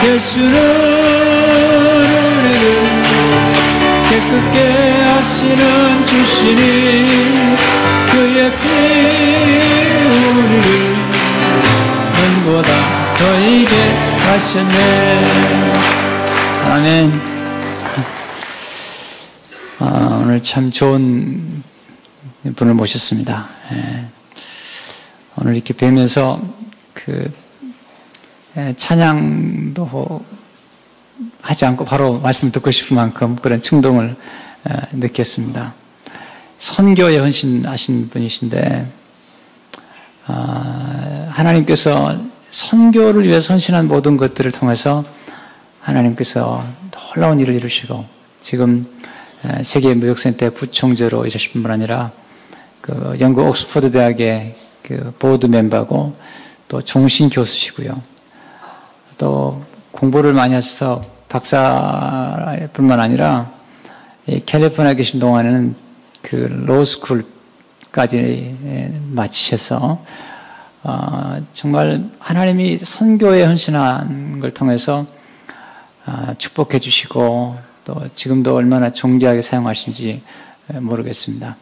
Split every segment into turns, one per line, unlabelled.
예수는 우리를 깨끗게 하시는 주시니 그의 피 우리를 눈보다 더이게 하셨네. 아멘. 오늘 참 좋은 분을 모셨습니다. 오늘 이렇게 뵈면서 찬양도 하지 않고 바로 말씀 듣고 싶은 만큼 그런 충동을 느꼈습니다. 선교에 헌신하신 분이신데, 하나님께서 선교를 위해서 헌신한 모든 것들을 통해서 하나님께서 놀라운 일을 이루시고, 지금 세계 무역센터의 부총재로 일하실 뿐만 아니라 영국 옥스퍼드 대학의 보드 멤버고 또 종신 교수시고요. 또 공부를 많이 하셔서 박사뿐만 아니라 캘리포니아에 계신 동안에는 로스쿨까지 마치셔서 정말 하나님이 선교에 헌신한 걸 통해서 축복해 주시고 또 지금도 얼마나 존귀하게 사용하신지 모르겠습니다.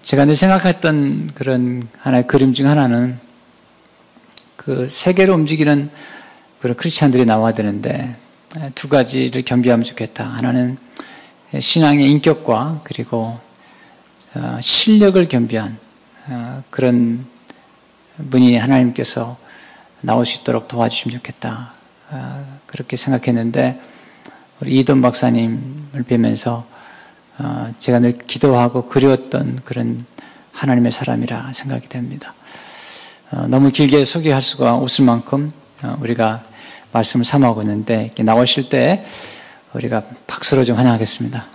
제가 늘 생각했던 그런 하나의 그림 중 하나는 세계로 움직이는 그런 크리스찬들이 나와야 되는데 두 가지를 겸비하면 좋겠다. 하나는 신앙의 인격과 그리고 실력을 겸비한 그런 분이 하나님께서 나올 수 있도록 도와주시면 좋겠다. 그렇게 생각했는데 우리 이돈 박사님을 뵈면서 제가 늘 기도하고 그리웠던 그런 하나님의 사람이라 생각이 됩니다. 너무 길게 소개할 수가 없을 만큼 우리가 말씀을 삼아오고 있는데 이렇게 나오실 때 우리가 박수로 좀 환영하겠습니다.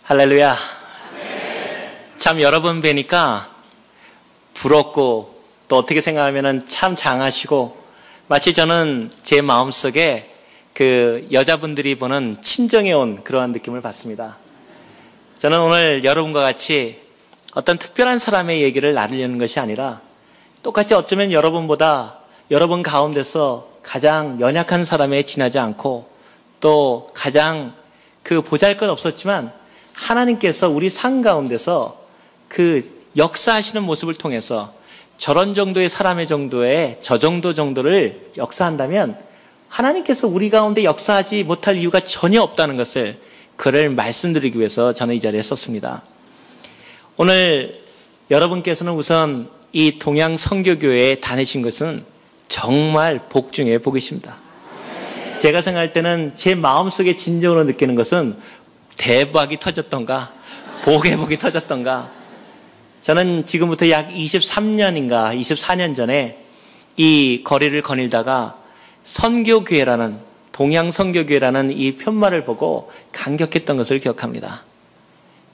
할렐루야. 참 여러분 뵈니까 부럽고 또 어떻게 생각하면 참 장하시고 마치 저는 제 마음속에 여자분들이 보는 친정에 온 그러한 느낌을 받습니다. 저는 오늘 여러분과 같이 어떤 특별한 사람의 얘기를 나누려는 것이 아니라 똑같이 어쩌면 여러분보다 여러분 가운데서 가장 연약한 사람에 지나지 않고 또 가장 보잘것 없었지만 하나님께서 우리 삶 가운데서 역사하시는 모습을 통해서 저런 정도의 사람의 저 정도를 역사한다면 하나님께서 우리 가운데 역사하지 못할 이유가 전혀 없다는 것을 그를 말씀드리기 위해서 저는 이 자리에 섰습니다. 오늘 여러분께서는 우선 이 동양 선교교회에 다니신 것은 정말 복 중에 복이십니다. 제가 생각할 때는 제 마음속에 진정으로 느끼는 것은 대박이 터졌던가 복의 복이 터졌던가. 저는 지금부터 약 23년인가 24년 전에 이 거리를 거닐다가 선교교회라는 동양선교교회라는 이 편말을 보고 감격했던 것을 기억합니다.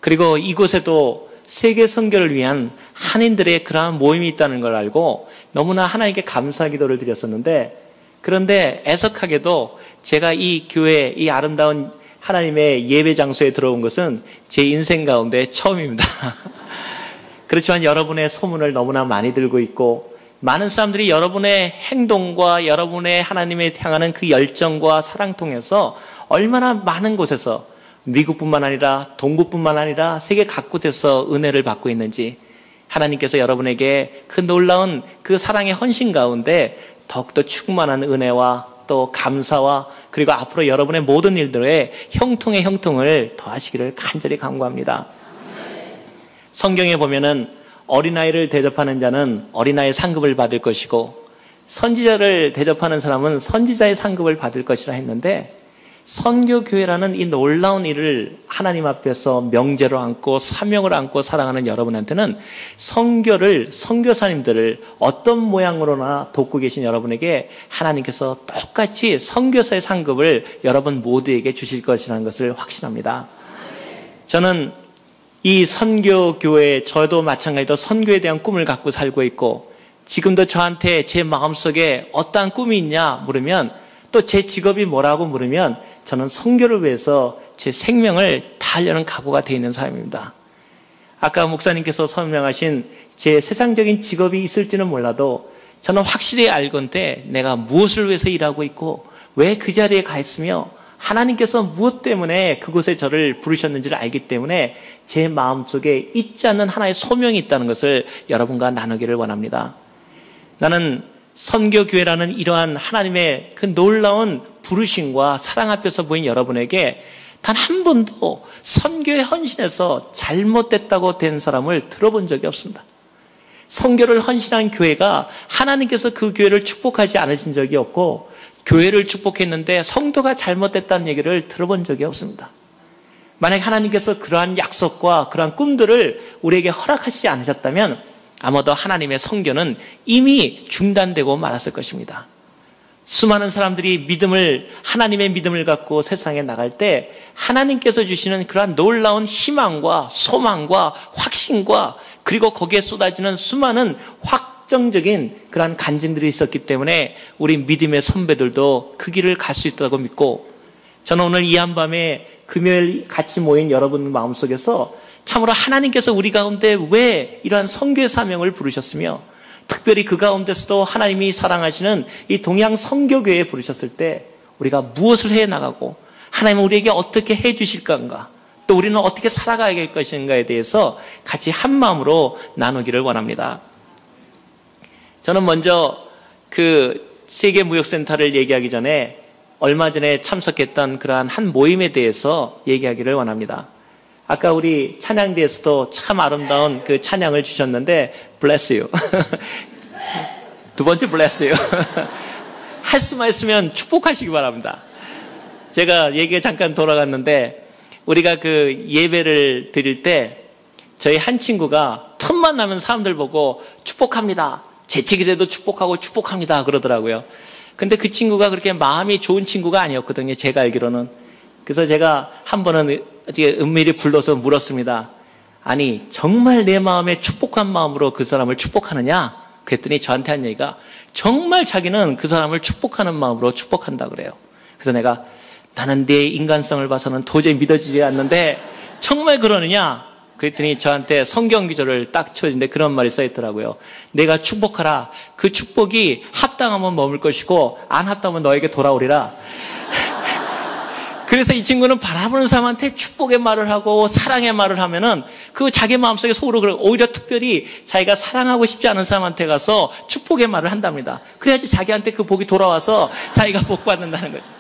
그리고 이곳에도 세계 선교를 위한 한인들의 그러한 모임이 있다는 걸 알고 너무나 하나님께 감사 기도를 드렸었는데, 그런데 애석하게도 제가 이 교회, 이 아름다운 하나님의 예배 장소에 들어온 것은 제 인생 가운데 처음입니다. 그렇지만 여러분의 소문을 너무나 많이 들고 있고 많은 사람들이 여러분의 행동과 여러분의 하나님에 향하는 그 열정과 사랑 통해서 얼마나 많은 곳에서 미국뿐만 아니라 동구뿐만 아니라 세계 각곳에서 은혜를 받고 있는지, 하나님께서 여러분에게 그 놀라운 그 사랑의 헌신 가운데 더욱더 충만한 은혜와 또 감사와 그리고 앞으로 여러분의 모든 일들에 형통의 형통을 더하시기를 간절히 간구합니다. 성경에 보면은 어린아이를 대접하는 자는 어린아이의 상급을 받을 것이고 선지자를 대접하는 사람은 선지자의 상급을 받을 것이라 했는데, 선교교회라는 이 놀라운 일을 하나님 앞에서 명제로 안고 사명을 안고 사랑하는 여러분한테는 선교사님들을 어떤 모양으로나 돕고 계신 여러분에게 하나님께서 똑같이 선교사의 상급을 여러분 모두에게 주실 것이라는 것을 확신합니다. 저는 이 선교교회, 저도 마찬가지로 선교에 대한 꿈을 갖고 살고 있고, 지금도 저한테 제 마음속에 어떠한 꿈이 있냐 물으면, 또 제 직업이 뭐라고 물으면, 저는 선교를 위해서 제 생명을 다하려는 각오가 되어 있는 사람입니다. 아까 목사님께서 설명하신 제 세상적인 직업이 있을지는 몰라도 저는 확실히 알건대 내가 무엇을 위해서 일하고 있고 왜 그 자리에 가 있으며 하나님께서 무엇 때문에 그곳에 저를 부르셨는지를 알기 때문에 제 마음속에 잊지 않는 하나의 소명이 있다는 것을 여러분과 나누기를 원합니다. 나는 선교교회라는 이러한 하나님의 그 놀라운 부르심과 사랑 앞에서 보인 여러분에게 단 한 번도 선교에 헌신해서 잘못됐다고 된 사람을 들어본 적이 없습니다. 선교를 헌신한 교회가 하나님께서 그 교회를 축복하지 않으신 적이 없고, 교회를 축복했는데 성도가 잘못됐다는 얘기를 들어본 적이 없습니다. 만약 하나님께서 그러한 약속과 그러한 꿈들을 우리에게 허락하시지 않으셨다면 아마도 하나님의 선교는 이미 중단되고 말았을 것입니다. 수많은 사람들이 하나님의 믿음을 갖고 세상에 나갈 때 하나님께서 주시는 그러한 놀라운 희망과 소망과 확신과 그리고 거기에 쏟아지는 수많은 확정적인 그러한 간증들이 있었기 때문에 우리 믿음의 선배들도 그 길을 갈 수 있다고 믿고, 저는 오늘 이 한밤에 금요일 같이 모인 여러분 마음속에서 참으로 하나님께서 우리 가운데 왜 이러한 선교의 사명을 부르셨으며 특별히 그 가운데서도 하나님이 사랑하시는 이 동양 선교교회에 부르셨을 때 우리가 무엇을 해나가고 하나님은 우리에게 어떻게 해주실 건가, 또 우리는 어떻게 살아가야 할 것인가에 대해서 같이 한 마음으로 나누기를 원합니다. 저는 먼저 그 세계무역센터를 얘기하기 전에 얼마 전에 참석했던 그러한 한 모임에 대해서 얘기하기를 원합니다. 아까 우리 찬양대에서도 참 아름다운 그 찬양을 주셨는데 bless you. 두 번째 bless you. 할 수만 있으면 축복하시기 바랍니다. 제가 얘기가 잠깐 돌아갔는데 우리가 그 예배를 드릴 때 저희 한 친구가 틈만 나면 사람들 보고 축복합니다, 재채기 돼도 축복하고 축복합니다 그러더라고요. 근데 그 친구가 그렇게 마음이 좋은 친구가 아니었거든요, 제가 알기로는. 그래서 제가 한 번은 은밀히 불러서 물었습니다. 아니 정말 내 마음에 축복한 마음으로 그 사람을 축복하느냐? 그랬더니 저한테 한 얘기가 정말 자기는 그 사람을 축복하는 마음으로 축복한다 그래요. 그래서 내가 나는 내 인간성을 봐서는 도저히 믿어지지 않는데 정말 그러느냐? 그랬더니 저한테 성경 기절을 딱 쳐주는데 그런 말이 써있더라고요. 내가 축복하라. 그 축복이 합당하면 머물 것이고 안 합당하면 너에게 돌아오리라. 그래서 이 친구는 바라보는 사람한테 축복의 말을 하고 사랑의 말을 하면은 그 자기 마음속에 속으로 오히려 특별히 자기가 사랑하고 싶지 않은 사람한테 가서 축복의 말을 한답니다. 그래야지 자기한테 그 복이 돌아와서 자기가 복 받는다는 거죠.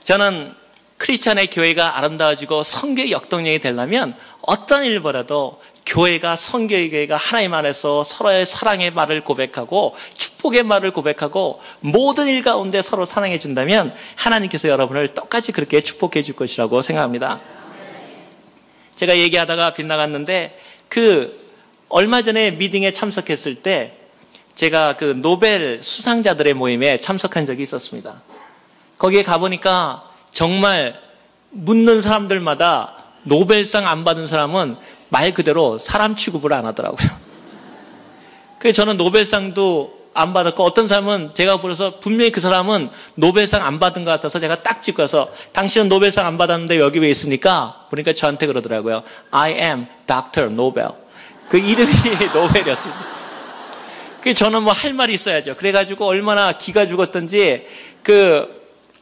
저는 크리스찬의 교회가 아름다워지고 선교의 역동력이 되려면 어떤 일보다도 교회가, 선교의 교회가 하나님 안에서 서로의 사랑의 말을 고백하고 축복의 말을 고백하고 모든 일 가운데 서로 사랑해 준다면 하나님께서 여러분을 똑같이 그렇게 축복해 줄 것이라고 생각합니다. 제가 얘기하다가 빗나갔는데 얼마 전에 미팅에 참석했을 때 제가 그 노벨 수상자들의 모임에 참석한 적이 있었습니다. 거기에 가보니까 정말 묻는 사람들마다 노벨상 안 받은 사람은 말 그대로 사람 취급을 안 하더라고요. 그래서 저는 노벨상도 안 받았고 어떤 사람은 제가 불러서 분명히 그 사람은 노벨상 안 받은 것 같아서 제가 딱 찍고 가서 당신은 노벨상 안 받았는데 여기 왜 있습니까? 보니까 저한테 그러더라고요. I am Dr. Nobel. 그 이름이 노벨이었습니다. 그래서 저는 뭐 할 말이 있어야죠. 그래가지고 얼마나 기가 죽었던지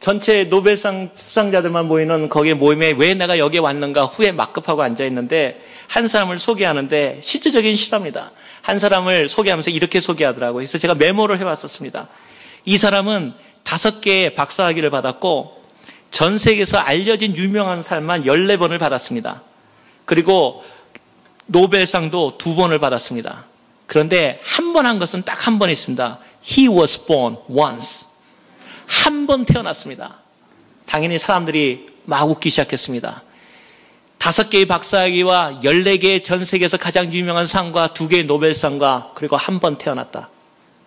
전체 노벨상 수상자들만 모이는 거기에 모임에 왜 내가 여기에 왔는가 후에 막급하고 앉아있는데 한 사람을 소개하는데 실질적인 실화입니다. 한 사람을 소개하면서 이렇게 소개하더라고요. 그래서 제가 메모를 해왔었습니다. 이 사람은 5개의 박사학위를 받았고 전 세계에서 알려진 유명한 사람만 14번을 받았습니다. 그리고 노벨상도 2번을 받았습니다. 그런데 한 번 한 것은 딱 한 번 있습니다. He was born once. 한 번 태어났습니다. 당연히 사람들이 막 웃기 시작했습니다. 5개의 박사학위와 14개의 전 세계에서 가장 유명한 상과 2개의 노벨상과 그리고 한 번 태어났다.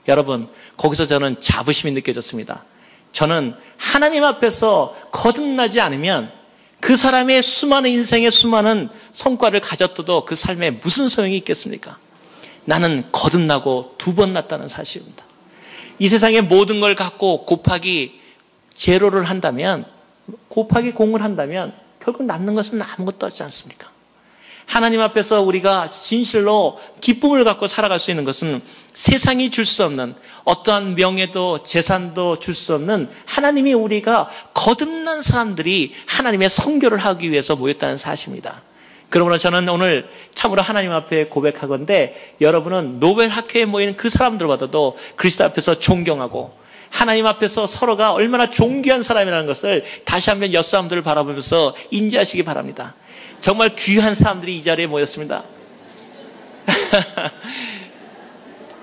여러분, 거기서 저는 자부심이 느껴졌습니다. 저는 하나님 앞에서 거듭나지 않으면 그 사람의 수많은 인생의 수많은 성과를 가졌어도 그 삶에 무슨 소용이 있겠습니까? 나는 거듭나고 2번 났다는 사실입니다. 이 세상의 모든 걸 갖고 곱하기 제로를 한다면, 곱하기 공을 한다면 결국 남는 것은 아무것도 없지 않습니까? 하나님 앞에서 우리가 진실로 기쁨을 갖고 살아갈 수 있는 것은 세상이 줄 수 없는 어떠한 명예도 재산도 줄 수 없는 하나님이 우리가 거듭난 사람들이 하나님의 선교를 하기 위해서 모였다는 사실입니다. 그러므로 저는 오늘 참으로 하나님 앞에 고백하건대 여러분은 노벨 학회에 모인 그 사람들보다도 그리스도 앞에서 존경하고 하나님 앞에서 서로가 얼마나 존귀한 사람이라는 것을 다시 한번 옆 사람들을 바라보면서 인지하시기 바랍니다. 정말 귀한 사람들이 이 자리에 모였습니다.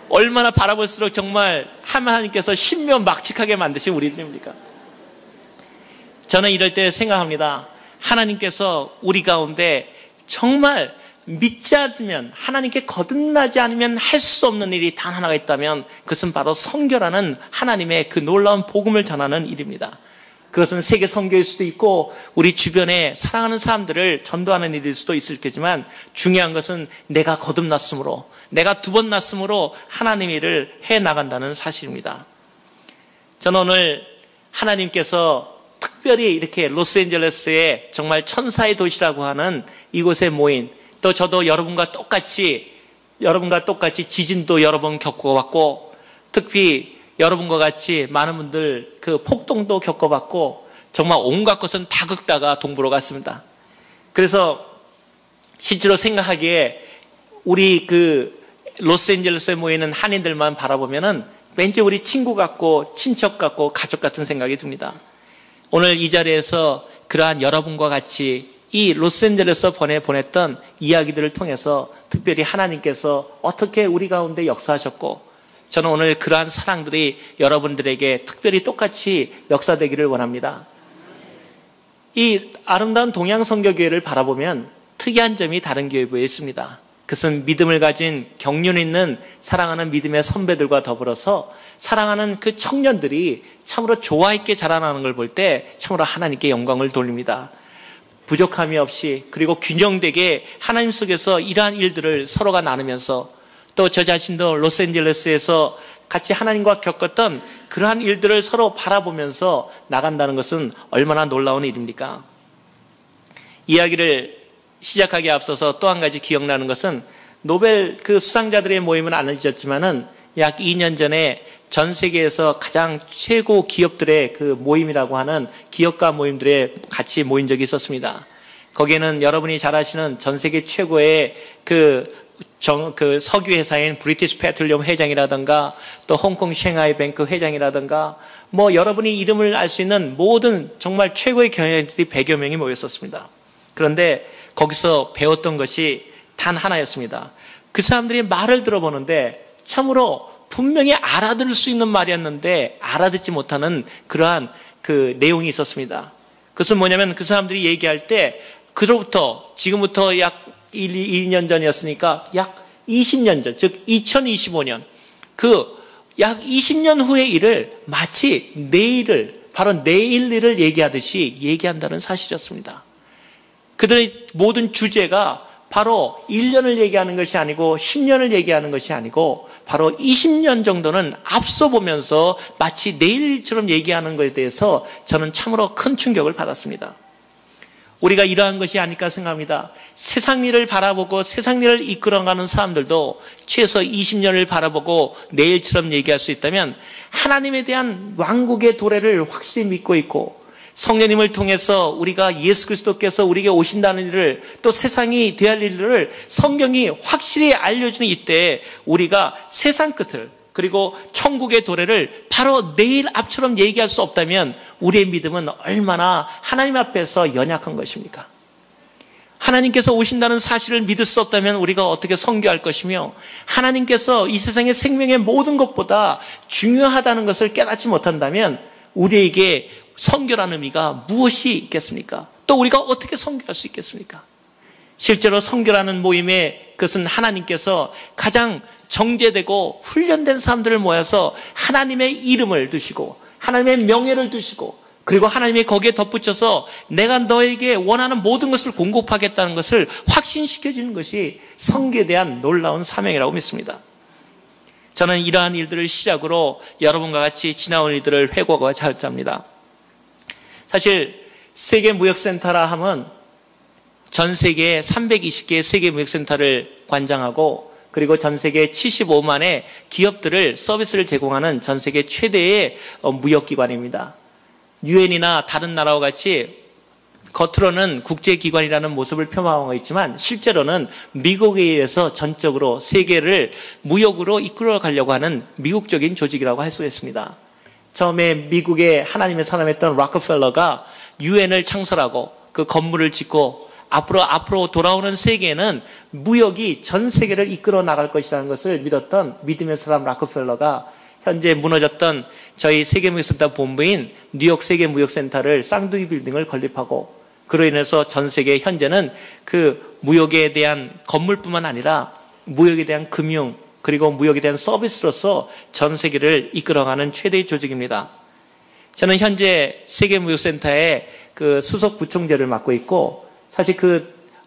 얼마나 바라볼수록 정말 하나님께서 신묘막측하게 만드신 우리들입니까? 저는 이럴 때 생각합니다. 하나님께서 우리 가운데 정말 믿지 않으면, 하나님께 거듭나지 않으면 할 수 없는 일이 단 하나가 있다면 그것은 바로 선교라는 하나님의 그 놀라운 복음을 전하는 일입니다. 그것은 세계 선교일 수도 있고 우리 주변에 사랑하는 사람들을 전도하는 일일 수도 있을겠지만 중요한 것은 내가 거듭났으므로, 내가 2번 났으므로 하나님 일을 해나간다는 사실입니다. 저는 오늘 하나님께서 특별히 이렇게 로스앤젤레스의 정말 천사의 도시라고 하는 이곳에 모인, 또 저도 여러분과 똑같이 지진도 여러 번 겪어봤고, 특히 여러분과 같이 많은 분들 그 폭동도 겪어봤고, 정말 온갖 것은 다 겪다가 동부로 갔습니다. 그래서 실제로 생각하기에 우리 그 로스앤젤레스에 모이는 한인들만 바라보면은 왠지 우리 친구 같고 친척 같고 가족 같은 생각이 듭니다. 오늘 이 자리에서 그러한 여러분과 같이 이 로스앤젤레스에 보냈던 이야기들을 통해서 특별히 하나님께서 어떻게 우리 가운데 역사하셨고, 저는 오늘 그러한 사랑들이 여러분들에게 특별히 똑같이 역사되기를 원합니다. 이 아름다운 동양선교교회를 바라보면 특이한 점이 다른 교회부에 있습니다. 그것은 믿음을 가진 경륜 있는 사랑하는 믿음의 선배들과 더불어서 사랑하는 그 청년들이 참으로 조화 있게 자라나는 걸 볼 때 참으로 하나님께 영광을 돌립니다. 부족함이 없이, 그리고 균형되게 하나님 속에서 이러한 일들을 서로가 나누면서, 또 저 자신도 로스앤젤레스에서 같이 하나님과 겪었던 그러한 일들을 서로 바라보면서 나간다는 것은 얼마나 놀라운 일입니까? 이야기를 시작하기에 앞서서 또 한 가지 기억나는 것은, 노벨 그 수상자들의 모임은 안 잊었지만은 약 2년 전에 전 세계에서 가장 최고 기업들의 그 모임이라고 하는 기업가 모임들에 같이 모인 적이 있었습니다. 거기에는 여러분이 잘 아시는 전 세계 최고의 그 석유 회사인 브리티시 페트롤리엄 회장이라든가, 또 홍콩 셴하이 뱅크 회장이라든가, 뭐 여러분이 이름을 알 수 있는 모든 정말 최고의 경영자들이 100여 명이 모였었습니다. 그런데 거기서 배웠던 것이 단 하나였습니다. 그 사람들이 말을 들어보는데 참으로 분명히 알아들을 수 있는 말이었는데 알아듣지 못하는 그러한 그 내용이 있었습니다. 그것은 뭐냐면, 그 사람들이 얘기할 때 그로부터 지금부터 약 2년 전이었으니까 약 20년 전, 즉 2025년, 그 약 20년 후의 일을 마치 바로 내일 일을 얘기하듯이 얘기한다는 사실이었습니다. 그들의 모든 주제가 바로 1년을 얘기하는 것이 아니고 10년을 얘기하는 것이 아니고 바로 20년 정도는 앞서 보면서 마치 내일처럼 얘기하는 것에 대해서 저는 참으로 큰 충격을 받았습니다. 우리가 이러한 것이 아닐까 생각합니다. 세상 일을 바라보고 세상 일을 이끌어가는 사람들도 최소 20년을 바라보고 내일처럼 얘기할 수 있다면, 하나님에 대한 왕국의 도래를 확실히 믿고 있고, 성령님을 통해서 우리가 예수 그리스도께서 우리에게 오신다는 일을, 또 세상이 되어야 할 일을 성경이 확실히 알려주는 이때에 우리가 세상 끝을, 그리고 천국의 도래를 바로 내일 앞처럼 얘기할 수 없다면 우리의 믿음은 얼마나 하나님 앞에서 연약한 것입니까? 하나님께서 오신다는 사실을 믿을 수 없다면 우리가 어떻게 선교할 것이며, 하나님께서 이 세상의 생명의 모든 것보다 중요하다는 것을 깨닫지 못한다면 우리에게 선교라는 의미가 무엇이 있겠습니까? 또 우리가 어떻게 선교할 수 있겠습니까? 실제로 선교라는 모임에 그것은 하나님께서 가장 정제되고 훈련된 사람들을 모아서 하나님의 이름을 두시고 하나님의 명예를 두시고 그리고 하나님이 거기에 덧붙여서 내가 너에게 원하는 모든 것을 공급하겠다는 것을 확신시켜주는 것이 성기에 대한 놀라운 사명이라고 믿습니다. 저는 이러한 일들을 시작으로 여러분과 같이 지나온 일들을 회고하고 자합니다. 사실 세계무역센터라 하면 전 세계에 320개의 세계무역센터를 관장하고 그리고 전 세계 75만의 기업들을 서비스를 제공하는 전 세계 최대의 무역기관입니다. 유엔이나 다른 나라와 같이 겉으로는 국제기관이라는 모습을 표방하고 있지만 실제로는 미국에 의해서 전적으로 세계를 무역으로 이끌어 가려고 하는 미국적인 조직이라고 할 수 있습니다. 처음에 미국의 하나님의 사람이었던 락펠러가 유엔을 창설하고 그 건물을 짓고 앞으로 돌아오는 세계에는 무역이 전 세계를 이끌어 나갈 것이라는 것을 믿었던 믿음의 사람 락펠러가 현재 무너졌던 저희 세계무역센터 본부인 뉴욕 세계무역센터를 쌍둥이 빌딩을 건립하고 그로 인해서 전 세계 현재는 그 무역에 대한 건물뿐만 아니라 무역에 대한 금융 그리고 무역에 대한 서비스로서 전 세계를 이끌어가는 최대의 조직입니다. 저는 현재 세계무역센터의 그 수석 부총재를 맡고 있고 사실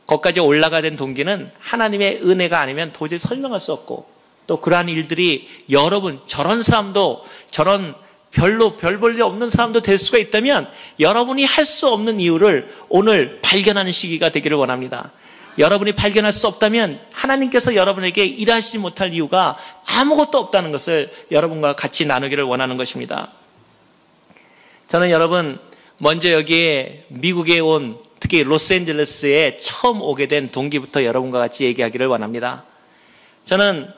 거기까지 올라가 된 동기는 하나님의 은혜가 아니면 도저히 설명할 수 없고 또 그러한 일들이 여러분 저런 사람도 저런 별로 별 볼 일 없는 사람도 될 수가 있다면 여러분이 할 수 없는 이유를 오늘 발견하는 시기가 되기를 원합니다. 여러분이 발견할 수 없다면 하나님께서 여러분에게 일하시지 못할 이유가 아무것도 없다는 것을 여러분과 같이 나누기를 원하는 것입니다. 저는 여러분 먼저 여기에 미국에 온 특히 로스앤젤레스에 처음 오게 된 동기부터 여러분과 같이 얘기하기를 원합니다. 저는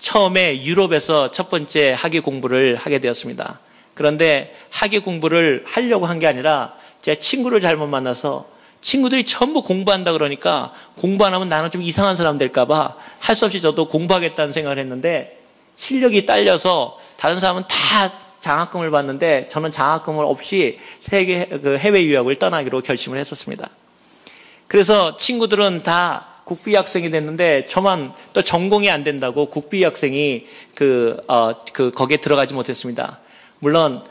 처음에 유럽에서 첫 번째 학위 공부를 하게 되었습니다. 그런데 학위 공부를 하려고 한 게 아니라 제 친구를 잘못 만나서 친구들이 전부 공부한다 그러니까 공부 안 하면 나는 좀 이상한 사람 될까 봐 할 수 없이 저도 공부하겠다는 생각을 했는데 실력이 딸려서 다른 사람은 다 장학금을 받는데 저는 장학금을 없이 해외 유학을 떠나기로 결심을 했었습니다. 그래서 친구들은 다 국비 학생이 됐는데 저만 또 전공이 안 된다고 국비 학생이 거기에 들어가지 못했습니다. 물론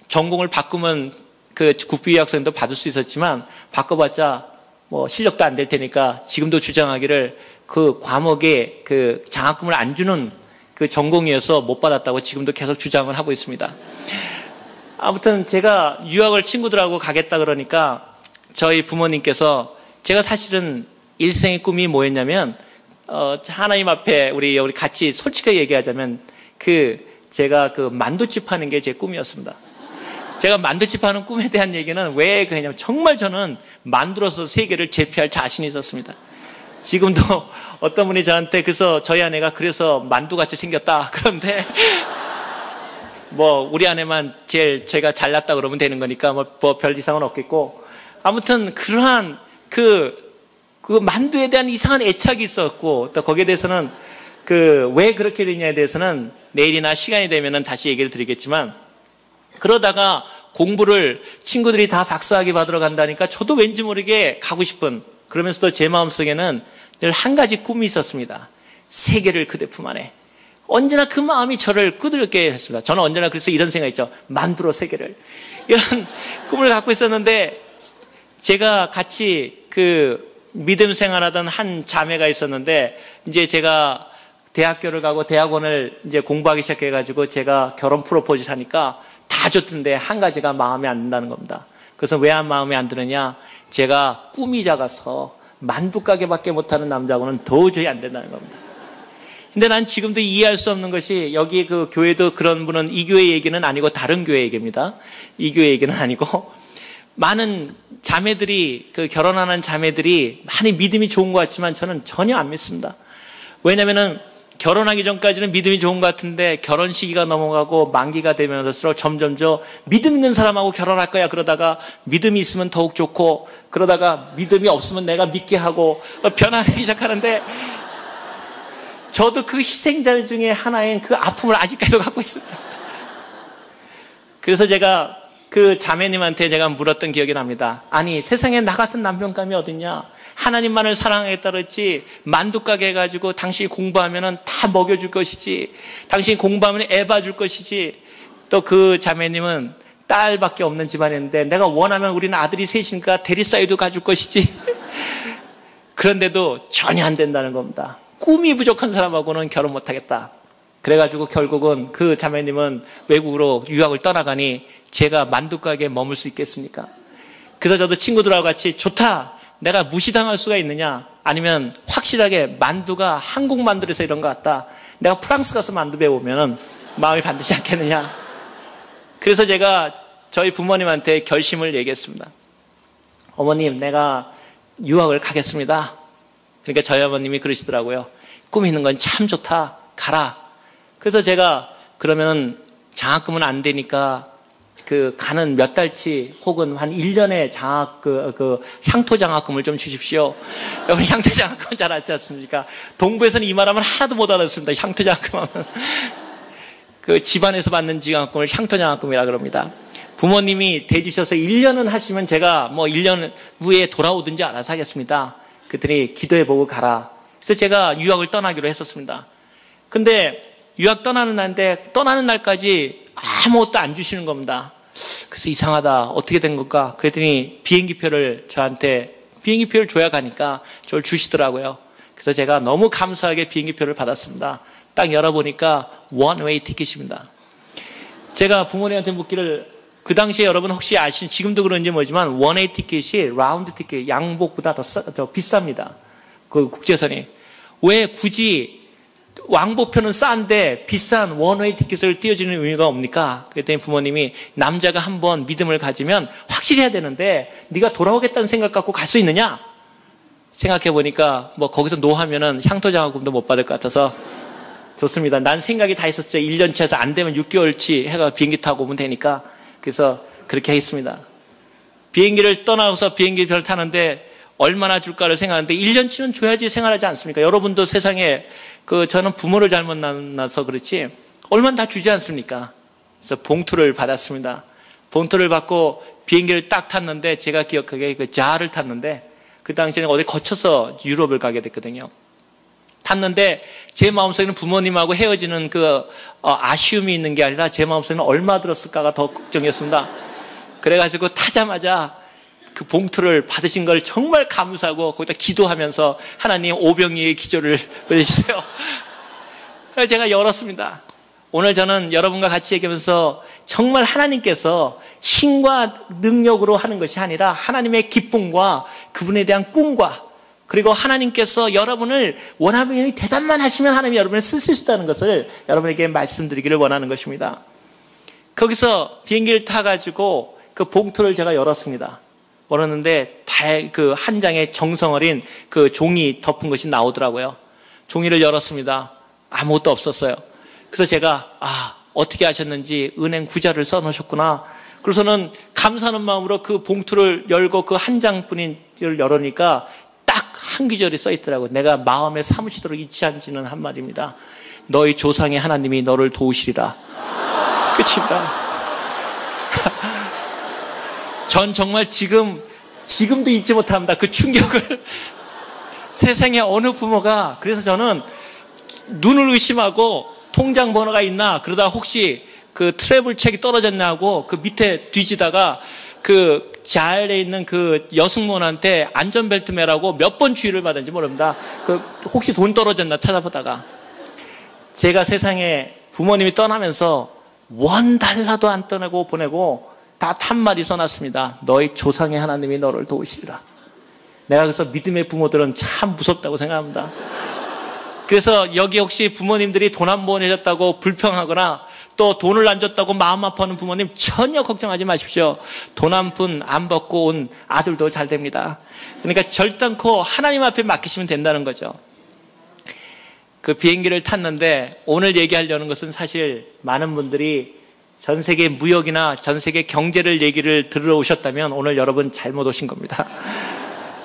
전공을 바꾸면 그 국비 학생도 받을 수 있었지만 바꿔봤자 뭐 실력도 안 될 테니까 지금도 주장하기를 그 과목에 그 장학금을 안 주는 그 전공이어서 못 받았다고 지금도 계속 주장을 하고 있습니다. 아무튼 제가 유학을 친구들하고 가겠다 그러니까 저희 부모님께서 제가 사실은 일생의 꿈이 뭐였냐면 하나님 앞에 우리 같이 솔직하게 얘기하자면 제가 만두집 하는 게 제 꿈이었습니다. 제가 만두집 하는 꿈에 대한 얘기는 왜 그러냐면 정말 저는 만두로서 세계를 제패할 자신이 있었습니다. 지금도 어떤 분이 저한테 그래서 저희 아내가 그래서 만두같이 생겼다 그런데 뭐 우리 아내만 제가 잘났다 그러면 되는 거니까 뭐 별 이상은 없겠고 아무튼 그러한 그 만두에 대한 이상한 애착이 있었고 또 거기에 대해서는 왜 그렇게 됐냐에 대해서는 내일이나 시간이 되면은 다시 얘기를 드리겠지만 그러다가 공부를 친구들이 다 박사학위 받으러 간다니까 저도 왠지 모르게 가고 싶은 그러면서도 제 마음속에는 늘 한 가지 꿈이 있었습니다. 세계를 그대 품 안에. 언제나 그 마음이 저를 끄들게 했습니다. 저는 언제나 그래서 이런 생각했죠. 만두로 세계를. 이런 꿈을 갖고 있었는데 제가 같이 믿음 생활하던 한 자매가 있었는데 이제 제가 대학교를 가고 대학원을 이제 공부하기 시작해가지고 제가 결혼 프로포즈를 하니까 다 줬던데 한 가지가 마음에 안 든다는 겁니다. 그래서 왜 마음에 안 드느냐? 제가 꿈이 작아서 만두 가게밖에 못하는 남자하고는 도저히 안 된다는 겁니다. 근데 난 지금도 이해할 수 없는 것이 여기 그 교회도 그런 분은 이 교회 얘기는 아니고 다른 교회 얘기입니다. 이 교회 얘기는 아니고 많은 자매들이 결혼하는 자매들이 많이 믿음이 좋은 것 같지만 저는 전혀 안 믿습니다. 왜냐면은 결혼하기 전까지는 믿음이 좋은 것 같은데 결혼 시기가 넘어가고 만기가 되면 될수록 점점 믿음 있는 사람하고 결혼할 거야 그러다가 믿음이 있으면 더욱 좋고 그러다가 믿음이 없으면 내가 믿게 하고 변하기 시작하는데 저도 그 희생자 중에 하나인 그 아픔을 아직까지도 갖고 있습니다. 그래서 제가 그 자매님한테 제가 물었던 기억이 납니다. 아니 세상에 나 같은 남편감이 어딨냐? 하나님만을 사랑하겠다 그랬지 만두 가게 해가지고 당신이 공부하면 다 먹여줄 것이지 당신이 공부하면 애 봐줄 것이지 또 그 자매님은 딸밖에 없는 집안이었는데 내가 원하면 우리는 아들이 셋이니까 대리사유도 가줄 것이지. 그런데도 전혀 안 된다는 겁니다. 꿈이 부족한 사람하고는 결혼 못하겠다. 그래가지고 결국은 그 자매님은 외국으로 유학을 떠나가니 제가 만두가게에 머물 수 있겠습니까? 그래서 저도 친구들하고 같이 좋다. 내가 무시당할 수가 있느냐? 아니면 확실하게 만두가 한국 만두에서 이런 것 같다. 내가 프랑스 가서 만두 배우면 마음이 반드시 않겠느냐? 그래서 제가 저희 부모님한테 결심을 얘기했습니다. 어머님, 내가 유학을 가겠습니다. 그러니까 저희 어머님이 그러시더라고요. 꿈 있는 건 참 좋다. 가라. 그래서 제가 그러면 장학금은 안 되니까 가는 몇 달치 혹은 한 1년의 향토 장학금을 좀 주십시오. 여러분, 향토 장학금은 잘 아시지 않습니까? 동부에서는 이 말하면 하나도 못 알아듣습니다. 향토 장학금 하면. 집안에서 받는 장학금을 향토 장학금이라 그럽니다. 부모님이 대주셔서 1년은 하시면 제가 1년 후에 돌아오든지 알아서 하겠습니다. 그랬더니 기도해보고 가라. 그래서 제가 유학을 떠나기로 했었습니다. 근데 유학 떠나는 날까지 아무것도 안 주시는 겁니다. 그래서 이상하다. 어떻게 된 걸까? 그랬더니 비행기표를 줘야 가니까 저를 주시더라고요. 그래서 제가 너무 감사하게 비행기표를 받았습니다. 딱 열어보니까 원웨이 티켓입니다. 제가 부모님한테 묻기를, 그 당시에 여러분 혹시 지금도 그런지 모르지만 원웨이 티켓이 라운드 티켓, 양복보다 더 비쌉니다. 그 국제선이. 왜 굳이 왕복표는 싼데 비싼 원웨이 티켓을 띄워주는 의미가 뭡니까? 그랬더니 부모님이 남자가 한번 믿음을 가지면 확실히 해야 되는데 네가 돌아오겠다는 생각 갖고 갈 수 있느냐? 생각해보니까 거기서 노하면은 향토장학금도 못 받을 것 같아서 좋습니다. 난 생각이 다 있었죠. 1년치 해서 안 되면 6개월치 해가 비행기 타고 오면 되니까. 그래서 그렇게 했습니다. 비행기를 떠나서 비행기표를 타는데 얼마나 줄까를 생각하는데 1년치는 줘야지 생활하지 않습니까? 여러분도 세상에 저는 부모를 잘못 만나서 그렇지 얼마나 다 주지 않습니까? 그래서 봉투를 받았습니다. 봉투를 받고 비행기를 딱 탔는데 제가 기억하기에 자를 탔는데 그 당시에는 어디 거쳐서 유럽을 가게 됐거든요. 탔는데 제 마음속에는 부모님하고 헤어지는 아쉬움이 있는 게 아니라 제 마음속에는 얼마 들었을까가 더 걱정이었습니다. 그래가지고 타자마자 그 봉투를 받으신 걸 정말 감사하고 거기다 기도하면서 하나님 오병이의 기조를 보여주세요. 그래서 제가 열었습니다. 오늘 저는 여러분과 같이 얘기하면서 정말 하나님께서 힘과 능력으로 하는 것이 아니라 하나님의 기쁨과 그분에 대한 꿈과 그리고 하나님께서 여러분을 원하면 대답만 하시면 하나님이 여러분을 쓰실 수 있다는 것을 여러분에게 말씀드리기를 원하는 것입니다. 거기서 비행기를 타가지고 그 봉투를 제가 열었습니다. 열었는데 한 장의 정성 어린 종이 덮은 것이 나오더라고요. 종이를 열었습니다. 아무것도 없었어요. 그래서 제가 어떻게 하셨는지 은행 구자를 써놓으셨구나. 그래서는 감사하는 마음으로 그 봉투를 열고 그 한 장뿐인를 열으니까 딱 한 구절이 써있더라고요. 내가 마음에 사무치도록 잊지 않지는 한마디입니다. 너희 조상의 하나님이 너를 도우시리라. 끝입니다. 전 정말 지금도 잊지 못합니다. 그 충격을. 세상에 어느 부모가, 그래서 저는 눈을 의심하고 통장 번호가 있나, 그러다 혹시 트래블 책이 떨어졌냐고 밑에 뒤지다가 자리에 있는 여승무원한테 안전벨트 매라고 몇 번 주의를 받았는지 모릅니다. 혹시 돈 떨어졌나 찾아보다가. 제가 세상에 부모님이 떠나면서 $1도 안 떠내고 보내고 딱 한마디 써놨습니다. 너희 조상의 하나님이 너를 도우시리라. 내가 그래서 믿음의 부모들은 참 무섭다고 생각합니다. 그래서 여기 혹시 부모님들이 돈 안 보내셨다고 불평하거나 또 돈을 안 줬다고 마음 아파하는 부모님 전혀 걱정하지 마십시오. 돈 한 푼 안 받고 온 아들도 잘 됩니다. 그러니까 결단코 하나님 앞에 맡기시면 된다는 거죠. 비행기를 탔는데 오늘 얘기하려는 것은 사실 많은 분들이 전 세계 무역이나 전 세계 경제를 얘기를 들으러 오셨다면 오늘 여러분 잘못 오신 겁니다.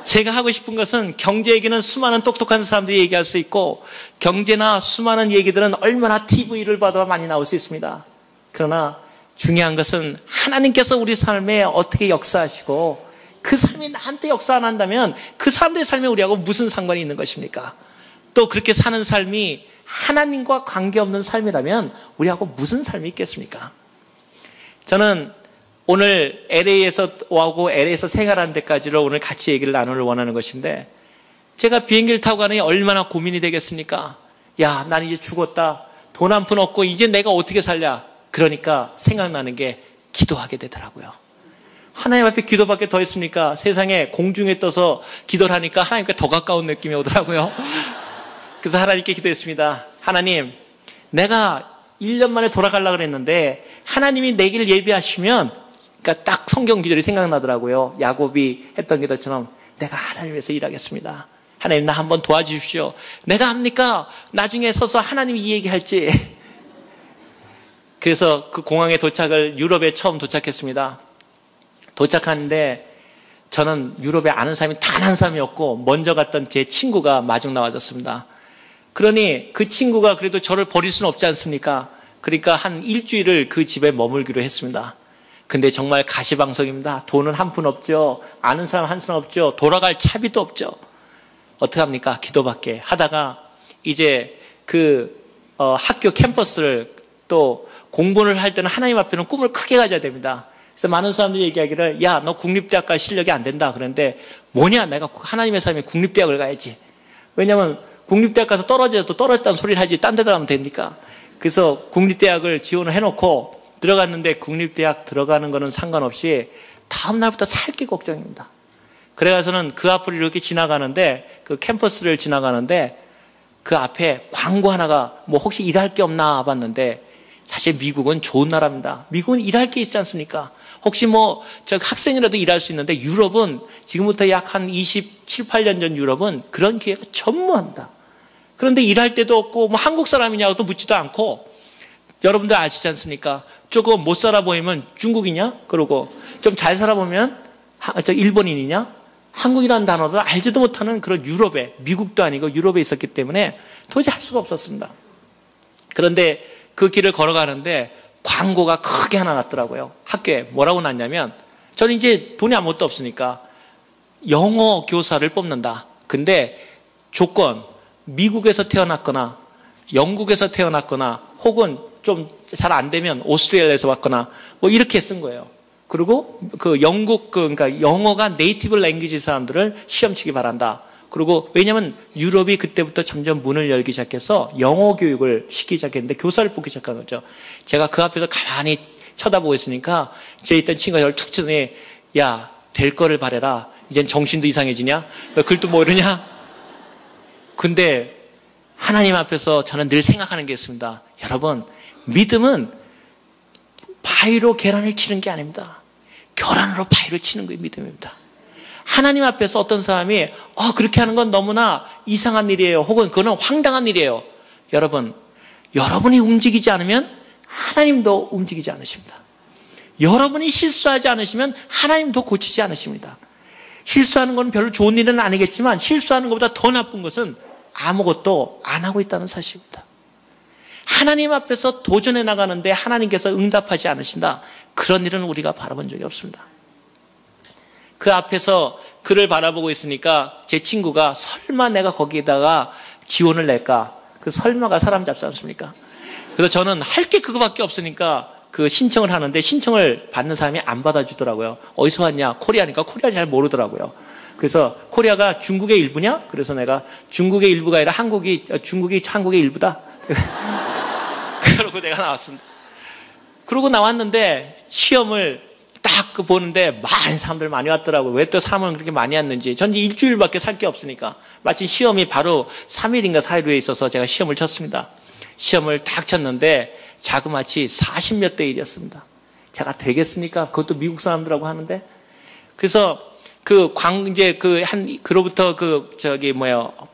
제가 하고 싶은 것은 경제 얘기는 수많은 똑똑한 사람들이 얘기할 수 있고 경제나 수많은 얘기들은 얼마나 TV를 봐도 많이 나올 수 있습니다. 그러나 중요한 것은 하나님께서 우리 삶에 어떻게 역사하시고 그 삶이 나한테 역사 안 한다면 그 사람들의 삶에 우리하고 무슨 상관이 있는 것입니까? 또 그렇게 사는 삶이 하나님과 관계없는 삶이라면 우리하고 무슨 삶이 있겠습니까? 저는 오늘 LA에서 오고 LA에서 생활하는 데까지를 오늘 같이 얘기를 나누를 원하는 것인데, 제가 비행기를 타고 가니 얼마나 고민이 되겠습니까? 야, 난 이제 죽었다. 돈 한 푼 없고 이제 내가 어떻게 살냐? 그러니까 생각나는 게 기도하게 되더라고요. 하나님 앞에 기도밖에 더 있습니까? 세상에 공중에 떠서 기도를 하니까 하나님께 더 가까운 느낌이 오더라고요. 그래서 하나님께 기도했습니다. 하나님, 내가 1년 만에 돌아가려고 그랬는데 하나님이 내 길을 예비하시면, 그러니까 딱 성경 기절이 생각나더라고요. 야곱이 했던 기도처럼 내가 하나님 위해서 일하겠습니다. 하나님, 나 한번 도와주십시오. 내가 합니까? 나중에 서서 하나님이 이 얘기할지. 그래서 그 공항에 도착을, 유럽에 처음 도착했습니다. 도착하는데 저는 유럽에 아는 사람이 단 한 사람이 없고 먼저 갔던 제 친구가 마중 나와줬습니다. 그러니 그 친구가 그래도 저를 버릴 수는 없지 않습니까? 그러니까 한 일주일을 그 집에 머물기로 했습니다. 근데 정말 가시방석입니다. 돈은 한 푼 없죠. 아는 사람 한 사람 없죠. 돌아갈 차비도 없죠. 어떡합니까? 기도밖에 하다가 이제 학교 캠퍼스를 또 공부를 할 때는 하나님 앞에는 꿈을 크게 가져야 됩니다. 그래서 많은 사람들이 얘기하기를, 야, 너 국립대학 갈 실력이 안 된다. 그런데 뭐냐? 내가 하나님의 삶에 국립대학을 가야지. 왜냐면 국립대학 가서 떨어져도 떨어졌다는 소리를 하지 딴 데다 가면 됩니까? 그래서 국립대학을 지원을 해놓고 들어갔는데, 국립대학 들어가는 거는 상관없이 다음 날부터 살 게 걱정입니다. 그래가서는 그 앞을 이렇게 지나가는데, 그 캠퍼스를 지나가는데 그 앞에 광고 하나가 뭐 혹시 일할 게 없나 봤는데, 사실 미국은 좋은 나라입니다. 미국은 일할 게 있지 않습니까? 혹시 뭐 저 학생이라도 일할 수 있는데, 유럽은 지금부터 약 한 27, 8년 전 유럽은 그런 기회가 전무합니다. 그런데 일할 데도 없고 뭐 한국 사람이냐고도 묻지도 않고, 여러분들 아시지 않습니까? 조금 못 살아 보이면 중국이냐? 그러고 좀 잘 살아 보면 저 일본인이냐? 한국이라는 단어를 알지도 못하는 그런 유럽에, 미국도 아니고 유럽에 있었기 때문에 도저히 할 수가 없었습니다. 그런데 그 길을 걸어가는데 광고가 크게 하나 났더라고요. 학교에 뭐라고 났냐면, 저는 이제 돈이 아무것도 없으니까 영어 교사를 뽑는다. 근데 조건, 미국에서 태어났거나 영국에서 태어났거나 혹은 좀 잘 안 되면 오스트레일리아에서 왔거나 뭐 이렇게 쓴 거예요. 그리고 그 영국, 그러니까 영어가 네이티브 랭귀지 사람들을 시험 치기 바란다. 그리고 왜냐면 유럽이 그때부터 점점 문을 열기 시작해서 영어 교육을 시키기 시작했는데 교사를 뽑기 시작한 거죠. 제가 그 앞에서 가만히 쳐다보고 있으니까 제 있던 친구가 저를 툭 치더니, 야, 될 거를 바래라. 이젠 정신도 이상해지냐? 너 글도 모르냐? 근데 하나님 앞에서 저는 늘 생각하는 게 있습니다. 여러분, 믿음은 바위로 계란을 치는 게 아닙니다. 계란으로 바위를 치는 게 믿음입니다. 하나님 앞에서 어떤 사람이 그렇게 하는 건 너무나 이상한 일이에요. 혹은 그거는 황당한 일이에요. 여러분, 여러분이 움직이지 않으면 하나님도 움직이지 않으십니다. 여러분이 실수하지 않으시면 하나님도 고치지 않으십니다. 실수하는 건 별로 좋은 일은 아니겠지만, 실수하는 것보다 더 나쁜 것은 아무것도 안 하고 있다는 사실입니다. 하나님 앞에서 도전해 나가는데 하나님께서 응답하지 않으신다. 그런 일은 우리가 바라본 적이 없습니다. 그 앞에서 그를 바라보고 있으니까 제 친구가 설마 내가 거기에다가 지원을 낼까? 그 설마가 사람 잡지 않습니까? 그래서 저는 할 게 그거밖에 없으니까 그 신청을 하는데, 신청을 받는 사람이 안 받아주더라고요. 어디서 왔냐? 코리아니까 코리아 잘 모르더라고요. 그래서 코리아가 중국의 일부냐? 그래서 내가 중국의 일부가 아니라 중국이 한국의 일부다. 그러고 내가 나왔습니다. 그러고 나왔는데 시험을 딱 보는데 많은 사람들 많이 왔더라고요. 왜 또 사람은 그렇게 많이 왔는지. 전 일주일밖에 살 게 없으니까. 마침 시험이 바로 3일인가 4일 후에 있어서 제가 시험을 쳤습니다. 시험을 딱 쳤는데 자그마치 40몇 대 1이었습니다. 제가 되겠습니까? 그것도 미국 사람들하고 하는데. 그래서 그로부터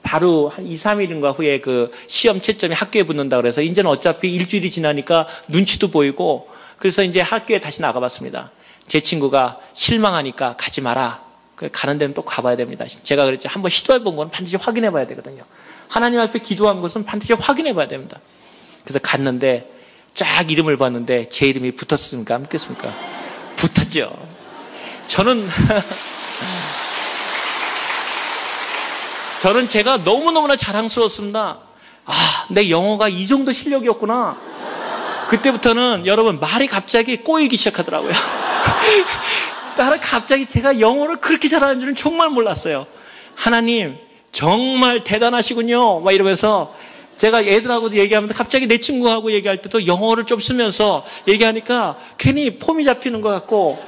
바로 한 2, 3일인가 후에 그 시험 채점이 학교에 붙는다 그래서 이제는 어차피 일주일이 지나니까 눈치도 보이고, 그래서 이제 학교에 다시 나가봤습니다. 제 친구가 실망하니까 가지 마라. 가는 데는 또 가봐야 됩니다. 제가 그랬지, 한번 시도해본 건 반드시 확인해 봐야 되거든요. 하나님 앞에 기도한 것은 반드시 확인해 봐야 됩니다. 그래서 갔는데 쫙 이름을 봤는데 제 이름이 붙었습니까? 안 붙겠습니까? 붙었죠. 저는 제가 너무너무나 자랑스러웠습니다. 내 영어가 이 정도 실력이었구나. 그때부터는 여러분 말이 갑자기 꼬이기 시작하더라고요. 나는 갑자기 제가 영어를 그렇게 잘하는 줄은 정말 몰랐어요. 하나님 정말 대단하시군요 막 이러면서 제가 애들하고도 얘기하면 갑자기 내 친구하고 얘기할 때도 영어를 좀 쓰면서 얘기하니까 괜히 폼이 잡히는 것 같고,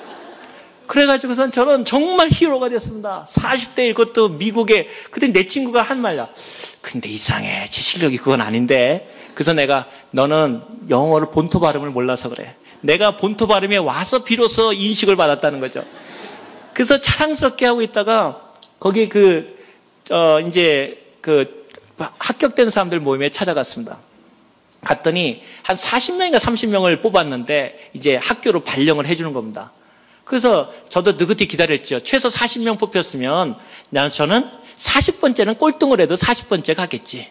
그래가지고선 저는 정말 히어로가 됐습니다. 40대일 것도 미국에. 그때 내 친구가 한 말이야. 근데 이상해, 제 실력이 그건 아닌데. 그래서 내가 너는 영어를 본토 발음을 몰라서 그래. 내가 본토 발음에 와서 비로소 인식을 받았다는 거죠. 그래서 자랑스럽게 하고 있다가 거기 이제 합격된 사람들 모임에 찾아갔습니다. 갔더니 한 40명인가 30명을 뽑았는데 이제 학교로 발령을 해주는 겁니다. 그래서 저도 느긋이 기다렸죠. 최소 40명 뽑혔으면 저는 40번째는 꼴등을 해도 40번째 가겠지.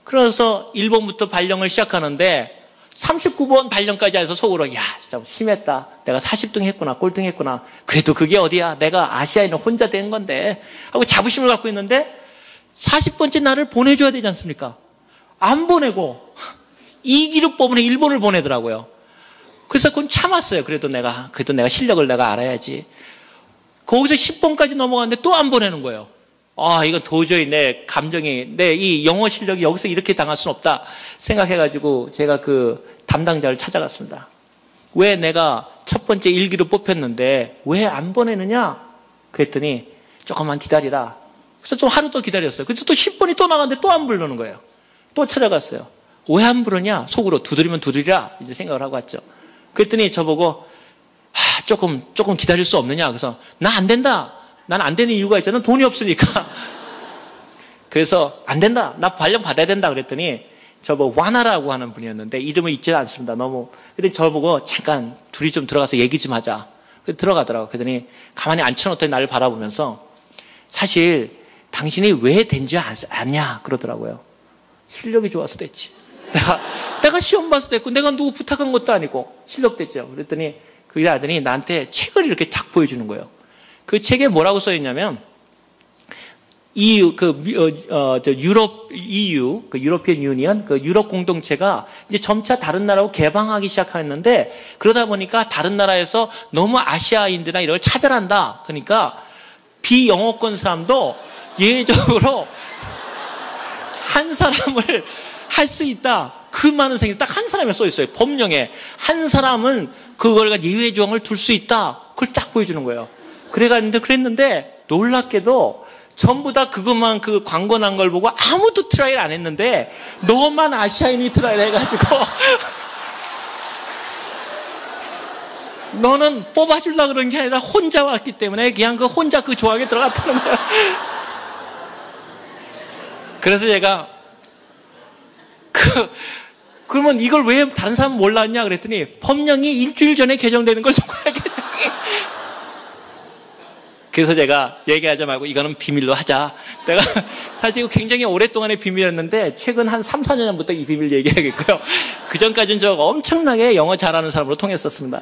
그래서 1번부터 발령을 시작하는데 39번 발령까지 해서 속으로 야 진짜 심했다. 내가 40등 했구나, 꼴등 했구나. 그래도 그게 어디야. 내가 아시아에는 혼자 된 건데 하고 자부심을 갖고 있는데 40번째 나를 보내줘야 되지 않습니까? 안 보내고 2기로 뽑으면 1번을 보내더라고요. 그래서 그건 참았어요. 그래도 내가 실력을 내가 알아야지. 거기서 10번까지 넘어갔는데 또 안 보내는 거예요. 아, 이건 도저히 내 이 영어 실력이 여기서 이렇게 당할 수는 없다 생각해가지고 제가 그 담당자를 찾아갔습니다. 왜 내가 첫 번째 1기로 뽑혔는데 왜 안 보내느냐? 그랬더니 조금만 기다리라. 그래서 좀 하루 더 기다렸어요. 그래서 또 10번이 또 나갔는데 또 안 부르는 거예요. 또 찾아갔어요. 왜 안 부르냐? 속으로 두드리면 두드리라 이제 생각을 하고 왔죠. 그랬더니 저보고 조금 기다릴 수 없느냐? 그래서 나 안 된다. 난 안 되는 이유가 있잖아. 돈이 없으니까. 그래서 안 된다. 나 발령 받아야 된다. 그랬더니 저보고 와나라고 하는 분이었는데 이름을 잊지 않습니다. 너무. 근데 저보고 잠깐 둘이 좀 들어가서 얘기 좀 하자. 그래서 들어가더라고. 그랬더니 가만히 앉혀놓더니 나를 바라보면서 사실 당신이 왜 된지 아냐 그러더라고요. 실력이 좋아서 됐지. 내가 시험 봐서 됐고 내가 누구 부탁한 것도 아니고 실력 됐죠. 그랬더니 그 아들이 나한테 책을 이렇게 딱 보여주는 거예요. 그 책에 뭐라고 써 있냐면 유로피언 유니언, 그 유럽 공동체가 이제 점차 다른 나라로 개방하기 시작했는데 그러다 보니까 다른 나라에서 너무 아시아인들이나 이런 걸 차별한다. 그러니까 비영어권 사람도 예외적으로 한 사람을 할 수 있다. 그 많은 생각 딱 한 사람이 써 있어요. 법령에 한 사람은 그걸 예외 조항을 둘 수 있다. 그걸 딱 보여주는 거예요. 그랬는데 놀랍게도 전부 다 그것만 그 광고 난 걸 보고 아무도 트라이를 안 했는데 너만 아시아인이 트라이를 해가지고 너는 뽑아주려고 그런 게 아니라 혼자 왔기 때문에 그냥 혼자 그 조항에 들어갔다는 거야. 그래서 제가 그러면 이걸 왜 다른 사람은 몰랐냐 그랬더니 법령이 일주일 전에 개정되는 걸 누가 알겠냐. 그래서 제가 얘기하지 말고 이거는 비밀로 하자. 내가 사실 이거 굉장히 오랫동안의 비밀이었는데 최근 한 3, 4년 전부터 이 비밀 얘기하겠고요. 그 전까지는 저 엄청나게 영어 잘하는 사람으로 통했었습니다.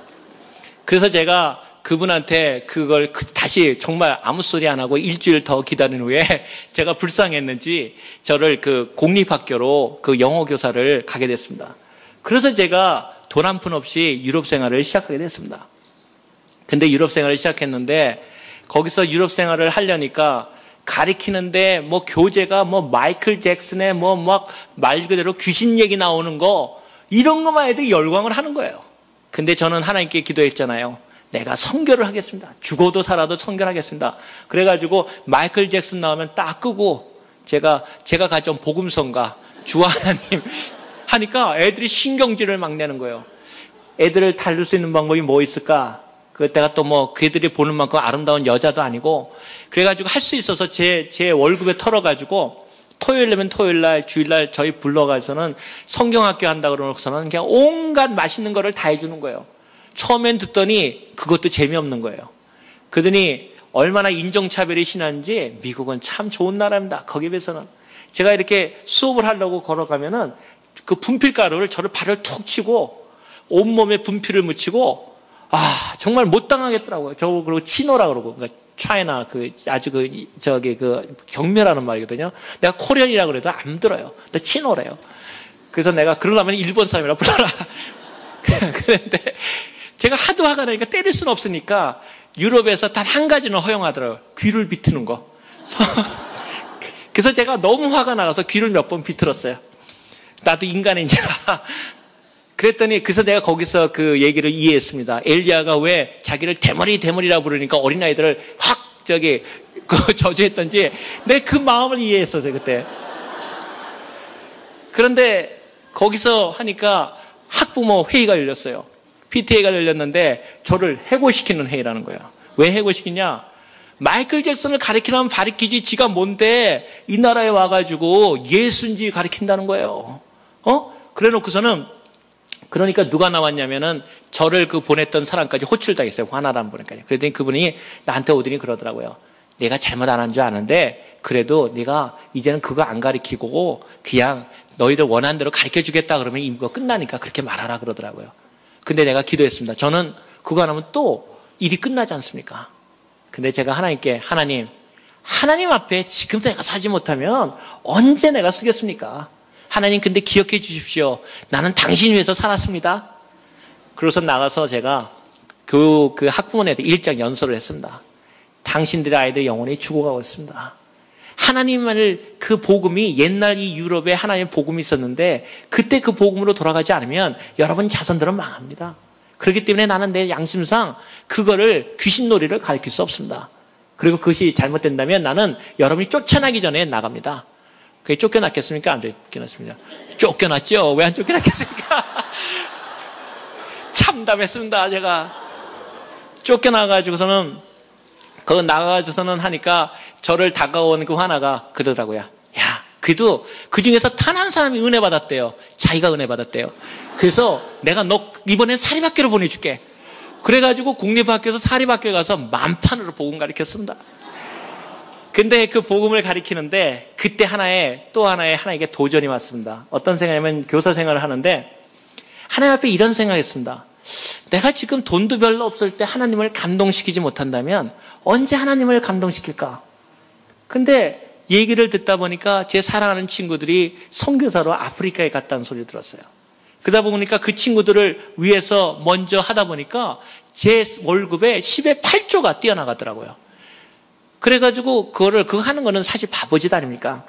그래서 제가 그분한테 그걸 다시 정말 아무 소리 안 하고 일주일 더 기다린 후에 제가 불쌍했는지 저를 그 공립학교로 그 영어 교사를 가게 됐습니다. 그래서 제가 돈 한 푼 없이 유럽 생활을 시작하게 됐습니다. 근데 유럽 생활을 시작했는데 거기서 유럽 생활을 하려니까 가리키는데 뭐 교재가 뭐 마이클 잭슨의 뭐 막 말 그대로 귀신 얘기 나오는 거 이런 것만 애들이 열광을 하는 거예요. 근데 저는 하나님께 기도했잖아요. 내가 선교를 하겠습니다. 죽어도 살아도 선교를 하겠습니다. 그래가지고 마이클 잭슨 나오면 딱 끄고 제가 가져온 복음성가 주 하나님 하니까 애들이 신경질을 막 내는 거예요. 애들을 달랠 수 있는 방법이 뭐 있을까? 그때가 또 뭐 그들이 보는 만큼 아름다운 여자도 아니고 그래가지고 할 수 있어서 제 월급에 털어가지고 토요일이면 토요일날 주일날 저희 불러가서는 성경학교 한다 그러고서는 그냥 온갖 맛있는 거를 다 해주는 거예요. 처음엔 듣더니 그것도 재미없는 거예요. 그러더니 얼마나 인종차별이 심한지 미국은 참 좋은 나라입니다. 거기에 비해서는 제가 이렇게 수업을 하려고 걸어가면은 그 분필가루를 저를 발을 툭 치고 온몸에 분필을 묻히고 정말 못 당하겠더라고요. 저거 그리고 치노라 그러고 그러니까 차이나 아주 경멸하는 말이거든요. 내가 코리안이라 그래도 안 들어요. 나 치노래요. 그래서 내가 그러려면 일본 사람이라 불러라. 그런데 제가 하도 화가 나니까 때릴 수는 없으니까 유럽에서 단 한 가지는 허용하더라고요. 귀를 비트는 거. 그래서 제가 너무 화가 나가서 귀를 몇 번 비틀었어요. 나도 인간인지라. 그랬더니 그래서 내가 거기서 그 얘기를 이해했습니다. 엘리야가 왜 자기를 대머리라 부르니까 어린아이들을 확 저주했던지 내가 그 마음을 이해했었어요, 그때. 그런데 거기서 하니까 학부모 회의가 열렸어요. PTA가 열렸는데 저를 해고시키는 회의라는 거예요. 왜 해고시키냐? 마이클 잭슨을 가리키려면 가리키지 지가 뭔데 이 나라에 와가지고 예수인지 가리킨다는 거예요. 그래 놓고서는 그러니까 누가 나왔냐면은 저를 보냈던 사람까지 호출당했어요. 화나라는 분까지. 그랬더니 그분이 나한테 오더니 그러더라고요. 내가 잘못 안 한 줄 아는데 그래도 네가 이제는 그거 안 가리키고 그냥 너희들 원하는 대로 가르쳐주겠다 그러면 임무가 끝나니까 그렇게 말하라 그러더라고요. 근데 내가 기도했습니다. 저는 그거 안 하면 또 일이 끝나지 않습니까? 근데 제가 하나님께 하나님 앞에 지금 내가 사지 못하면 언제 내가 쓰겠습니까? 하나님 근데 기억해 주십시오. 나는 당신 위해서 살았습니다. 그래서 나가서 제가 그 학부모한테 일장 연설을 했습니다. 당신들의 아이들 영혼이 죽어가고 있습니다. 하나님을 그 복음이 옛날 이 유럽에 하나님의 복음이 있었는데 그때 그 복음으로 돌아가지 않으면 여러분 자손들은 망합니다. 그렇기 때문에 나는 내 양심상 그거를 귀신놀이를 가르칠 수 없습니다. 그리고 그것이 잘못된다면 나는 여러분이 쫓아나기 전에 나갑니다. 그게 쫓겨났겠습니까? 안 쫓겨났습니다. 쫓겨났죠? 왜 안 쫓겨났겠습니까? 참담했습니다. 제가 쫓겨나가지고서는 그거 나가서는 하니까 저를 다가온 그 하나가 그러더라고요. 야, 그래도 그 중에서 단 한 사람이 은혜 받았대요. 자기가 은혜 받았대요. 그래서 내가 너 이번엔 사립학교로 보내줄게. 그래가지고 국립학교에서 사립학교에 가서 만판으로 복음 가르쳤습니다. 근데 그 복음을 가르치는데 그때 또 하나에게 도전이 왔습니다. 어떤 생각이냐면 교사 생활을 하는데 하나님 앞에 이런 생각했습니다. 내가 지금 돈도 별로 없을 때 하나님을 감동시키지 못한다면 언제 하나님을 감동시킬까? 근데 얘기를 듣다 보니까 제 사랑하는 친구들이 선교사로 아프리카에 갔다는 소리를 들었어요. 그러다 보니까 그 친구들을 위해서 먼저 하다 보니까 제 월급의 10의 8조가 뛰어나가더라고요. 그래가지고 그거 하는 거는 사실 바보짓 아닙니까?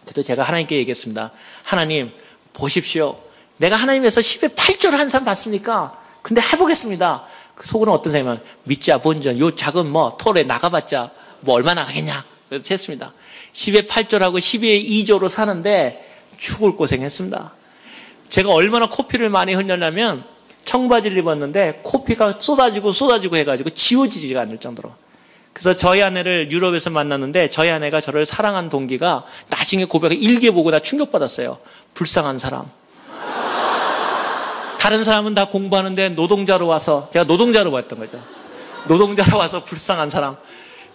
그래도 제가 하나님께 얘기했습니다. 하나님 보십시오. 내가 하나님에서 10의 8조를 한 사람 봤습니까? 근데 해보겠습니다. 그 속으로는 어떤 생각이면 믿자 본전 요 작은 톨에 나가봤자 얼마 나가겠냐. 그래서 했습니다. 10의 8조라고 12의 2조로 사는데 죽을 고생했습니다. 제가 얼마나 코피를 많이 흘렸냐면 청바지를 입었는데 코피가 쏟아지고 해가지고 지워지지가 않을 정도로. 그래서 저희 아내를 유럽에서 만났는데 저희 아내가 저를 사랑한 동기가 나중에 고백을 일기 보고 나 충격받았어요. 불쌍한 사람. 다른 사람은 다 공부하는데 노동자로 와서, 제가 노동자로 봤던 거죠. 노동자로 와서 불쌍한 사람.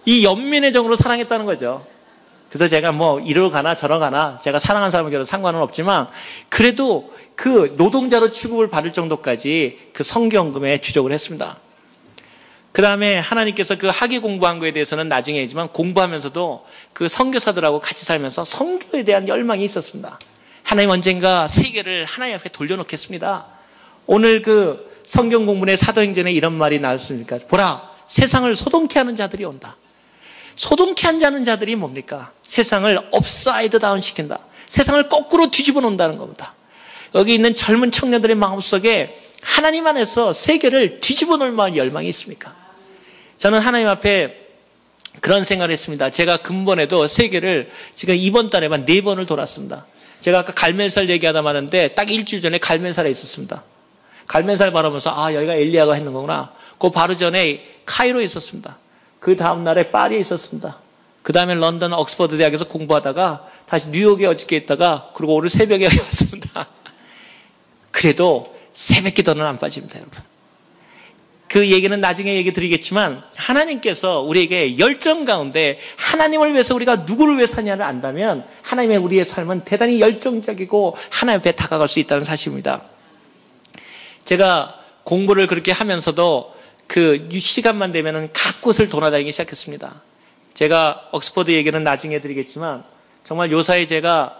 이 연민의 정으로 사랑했다는 거죠. 그래서 제가 이리로 가나 저러 가나 제가 사랑하는 사람에게 도 상관은 없지만 그래도 그 노동자로 취급을 받을 정도까지 그 성경금에 주족을 했습니다. 그 다음에 하나님께서 그 학위 공부한 거에 대해서는 나중에 얘기지만 공부하면서도 그 선교사들하고 같이 살면서 선교에 대한 열망이 있었습니다. 하나님 언젠가 세계를 하나님 앞에 돌려놓겠습니다. 오늘 그 성경 공부의 사도행전에 이런 말이 나왔습니까? 보라, 세상을 소동케 하는 자들이 온다. 소동케 하는 자들이 뭡니까? 세상을 업사이드 다운 시킨다. 세상을 거꾸로 뒤집어 놓는다는 겁니다. 여기 있는 젊은 청년들의 마음속에 하나님 안에서 세계를 뒤집어 놓을 만한 열망이 있습니까? 저는 하나님 앞에 그런 생각을 했습니다. 제가 근본에도 세계를 지금 이번 달에만 4번을 돌았습니다. 제가 아까 갈멜살 얘기하다 마는데 딱 일주일 전에 갈멜살에 있었습니다. 갈멜살 바라보면서 여기가 엘리야가 했는 거구나. 그 바로 전에 카이로에 있었습니다. 그 다음 날에 파리에 있었습니다. 그 다음에 런던 옥스퍼드 대학에서 공부하다가 다시 뉴욕에 어저께 있다가 그리고 오늘 새벽에 여기 왔습니다. 그래도 새벽 기도는 안 빠집니다, 여러분. 그 얘기는 나중에 얘기 드리겠지만 하나님께서 우리에게 열정 가운데 하나님을 위해서 우리가 누구를 위해 사냐를 안다면 하나님의 우리의 삶은 대단히 열정적이고 하나님 앞에 다가갈 수 있다는 사실입니다. 제가 공부를 그렇게 하면서도 그 시간만 되면은 각 곳을 돌아다니기 시작했습니다. 제가 옥스퍼드 얘기는 나중에 드리겠지만 정말 요사이 제가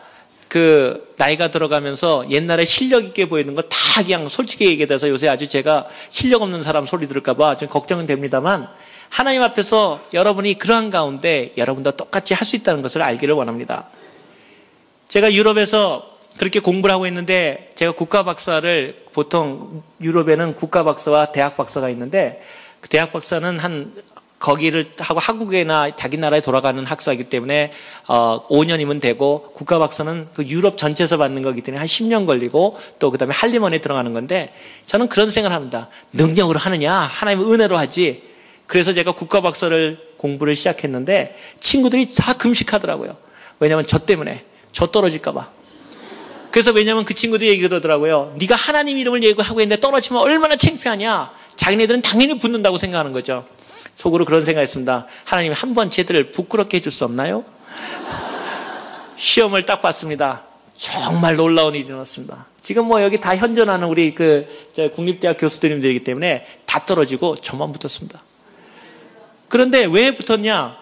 그 나이가 들어가면서 옛날에 실력 있게 보이는 거 다 그냥 솔직히 얘기해서 요새 아주 제가 실력 없는 사람 소리 들을까봐 좀 걱정은 됩니다만 하나님 앞에서 여러분이 그러한 가운데 여러분도 똑같이 할 수 있다는 것을 알기를 원합니다. 제가 유럽에서 그렇게 공부를 하고 있는데 제가 국가 박사를 보통 유럽에는 국가 박사와 대학 박사가 있는데 그 대학 박사는 거기를 하고 한국에나 자기 나라에 돌아가는 학사이기 때문에 5년이면 되고 국가 박사는 그 유럽 전체에서 받는 거기 때문에 한 10년 걸리고 또 그다음에 할리먼에 들어가는 건데 저는 그런 생각을 합니다. 능력으로 하느냐 하나님의 은혜로 하지. 그래서 제가 국가 박사를 공부를 시작했는데 친구들이 다 금식하더라고요. 왜냐하면 저 때문에 저 떨어질까 봐. 그래서 왜냐하면 그 친구들이 얘기 그러더라고요. 네가 하나님 이름을 얘기하고 있는데 떨어지면 얼마나 창피하냐. 자기네들은 당연히 붙는다고 생각하는 거죠. 속으로 그런 생각했습니다. 하나님 한 번 쟤들을 부끄럽게 해줄 수 없나요? 시험을 딱 봤습니다. 정말 놀라운 일이 일어났습니다. 지금 뭐 여기 다 현존하는 우리 국립대학 교수들님들이기 때문에 다 떨어지고 저만 붙었습니다. 그런데 왜 붙었냐?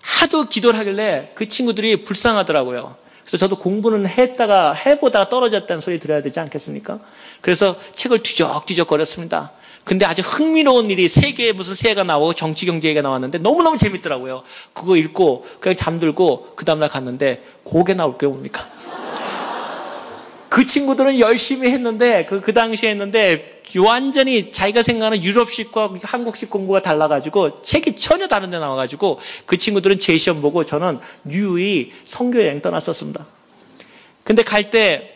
하도 기도를 하길래 그 친구들이 불쌍하더라고요. 그래서 저도 공부는 해보다가 떨어졌다는 소리 들어야 되지 않겠습니까? 그래서 책을 뒤적뒤적 거렸습니다. 근데 아주 흥미로운 일이 세계에 무슨 새해가 나오고 정치 경제 얘기가 나왔는데 너무너무 재밌더라고요. 그거 읽고 그냥 잠들고 그 다음날 갔는데 그게 나올 게 뭡니까? 그 친구들은 열심히 했는데 그 당시에 했는데 완전히 자기가 생각하는 유럽식과 한국식 공부가 달라가지고 책이 전혀 다른 데 나와가지고 그 친구들은 제 시험 보고 저는 유유히 선교여행 떠났었습니다. 근데 갈 때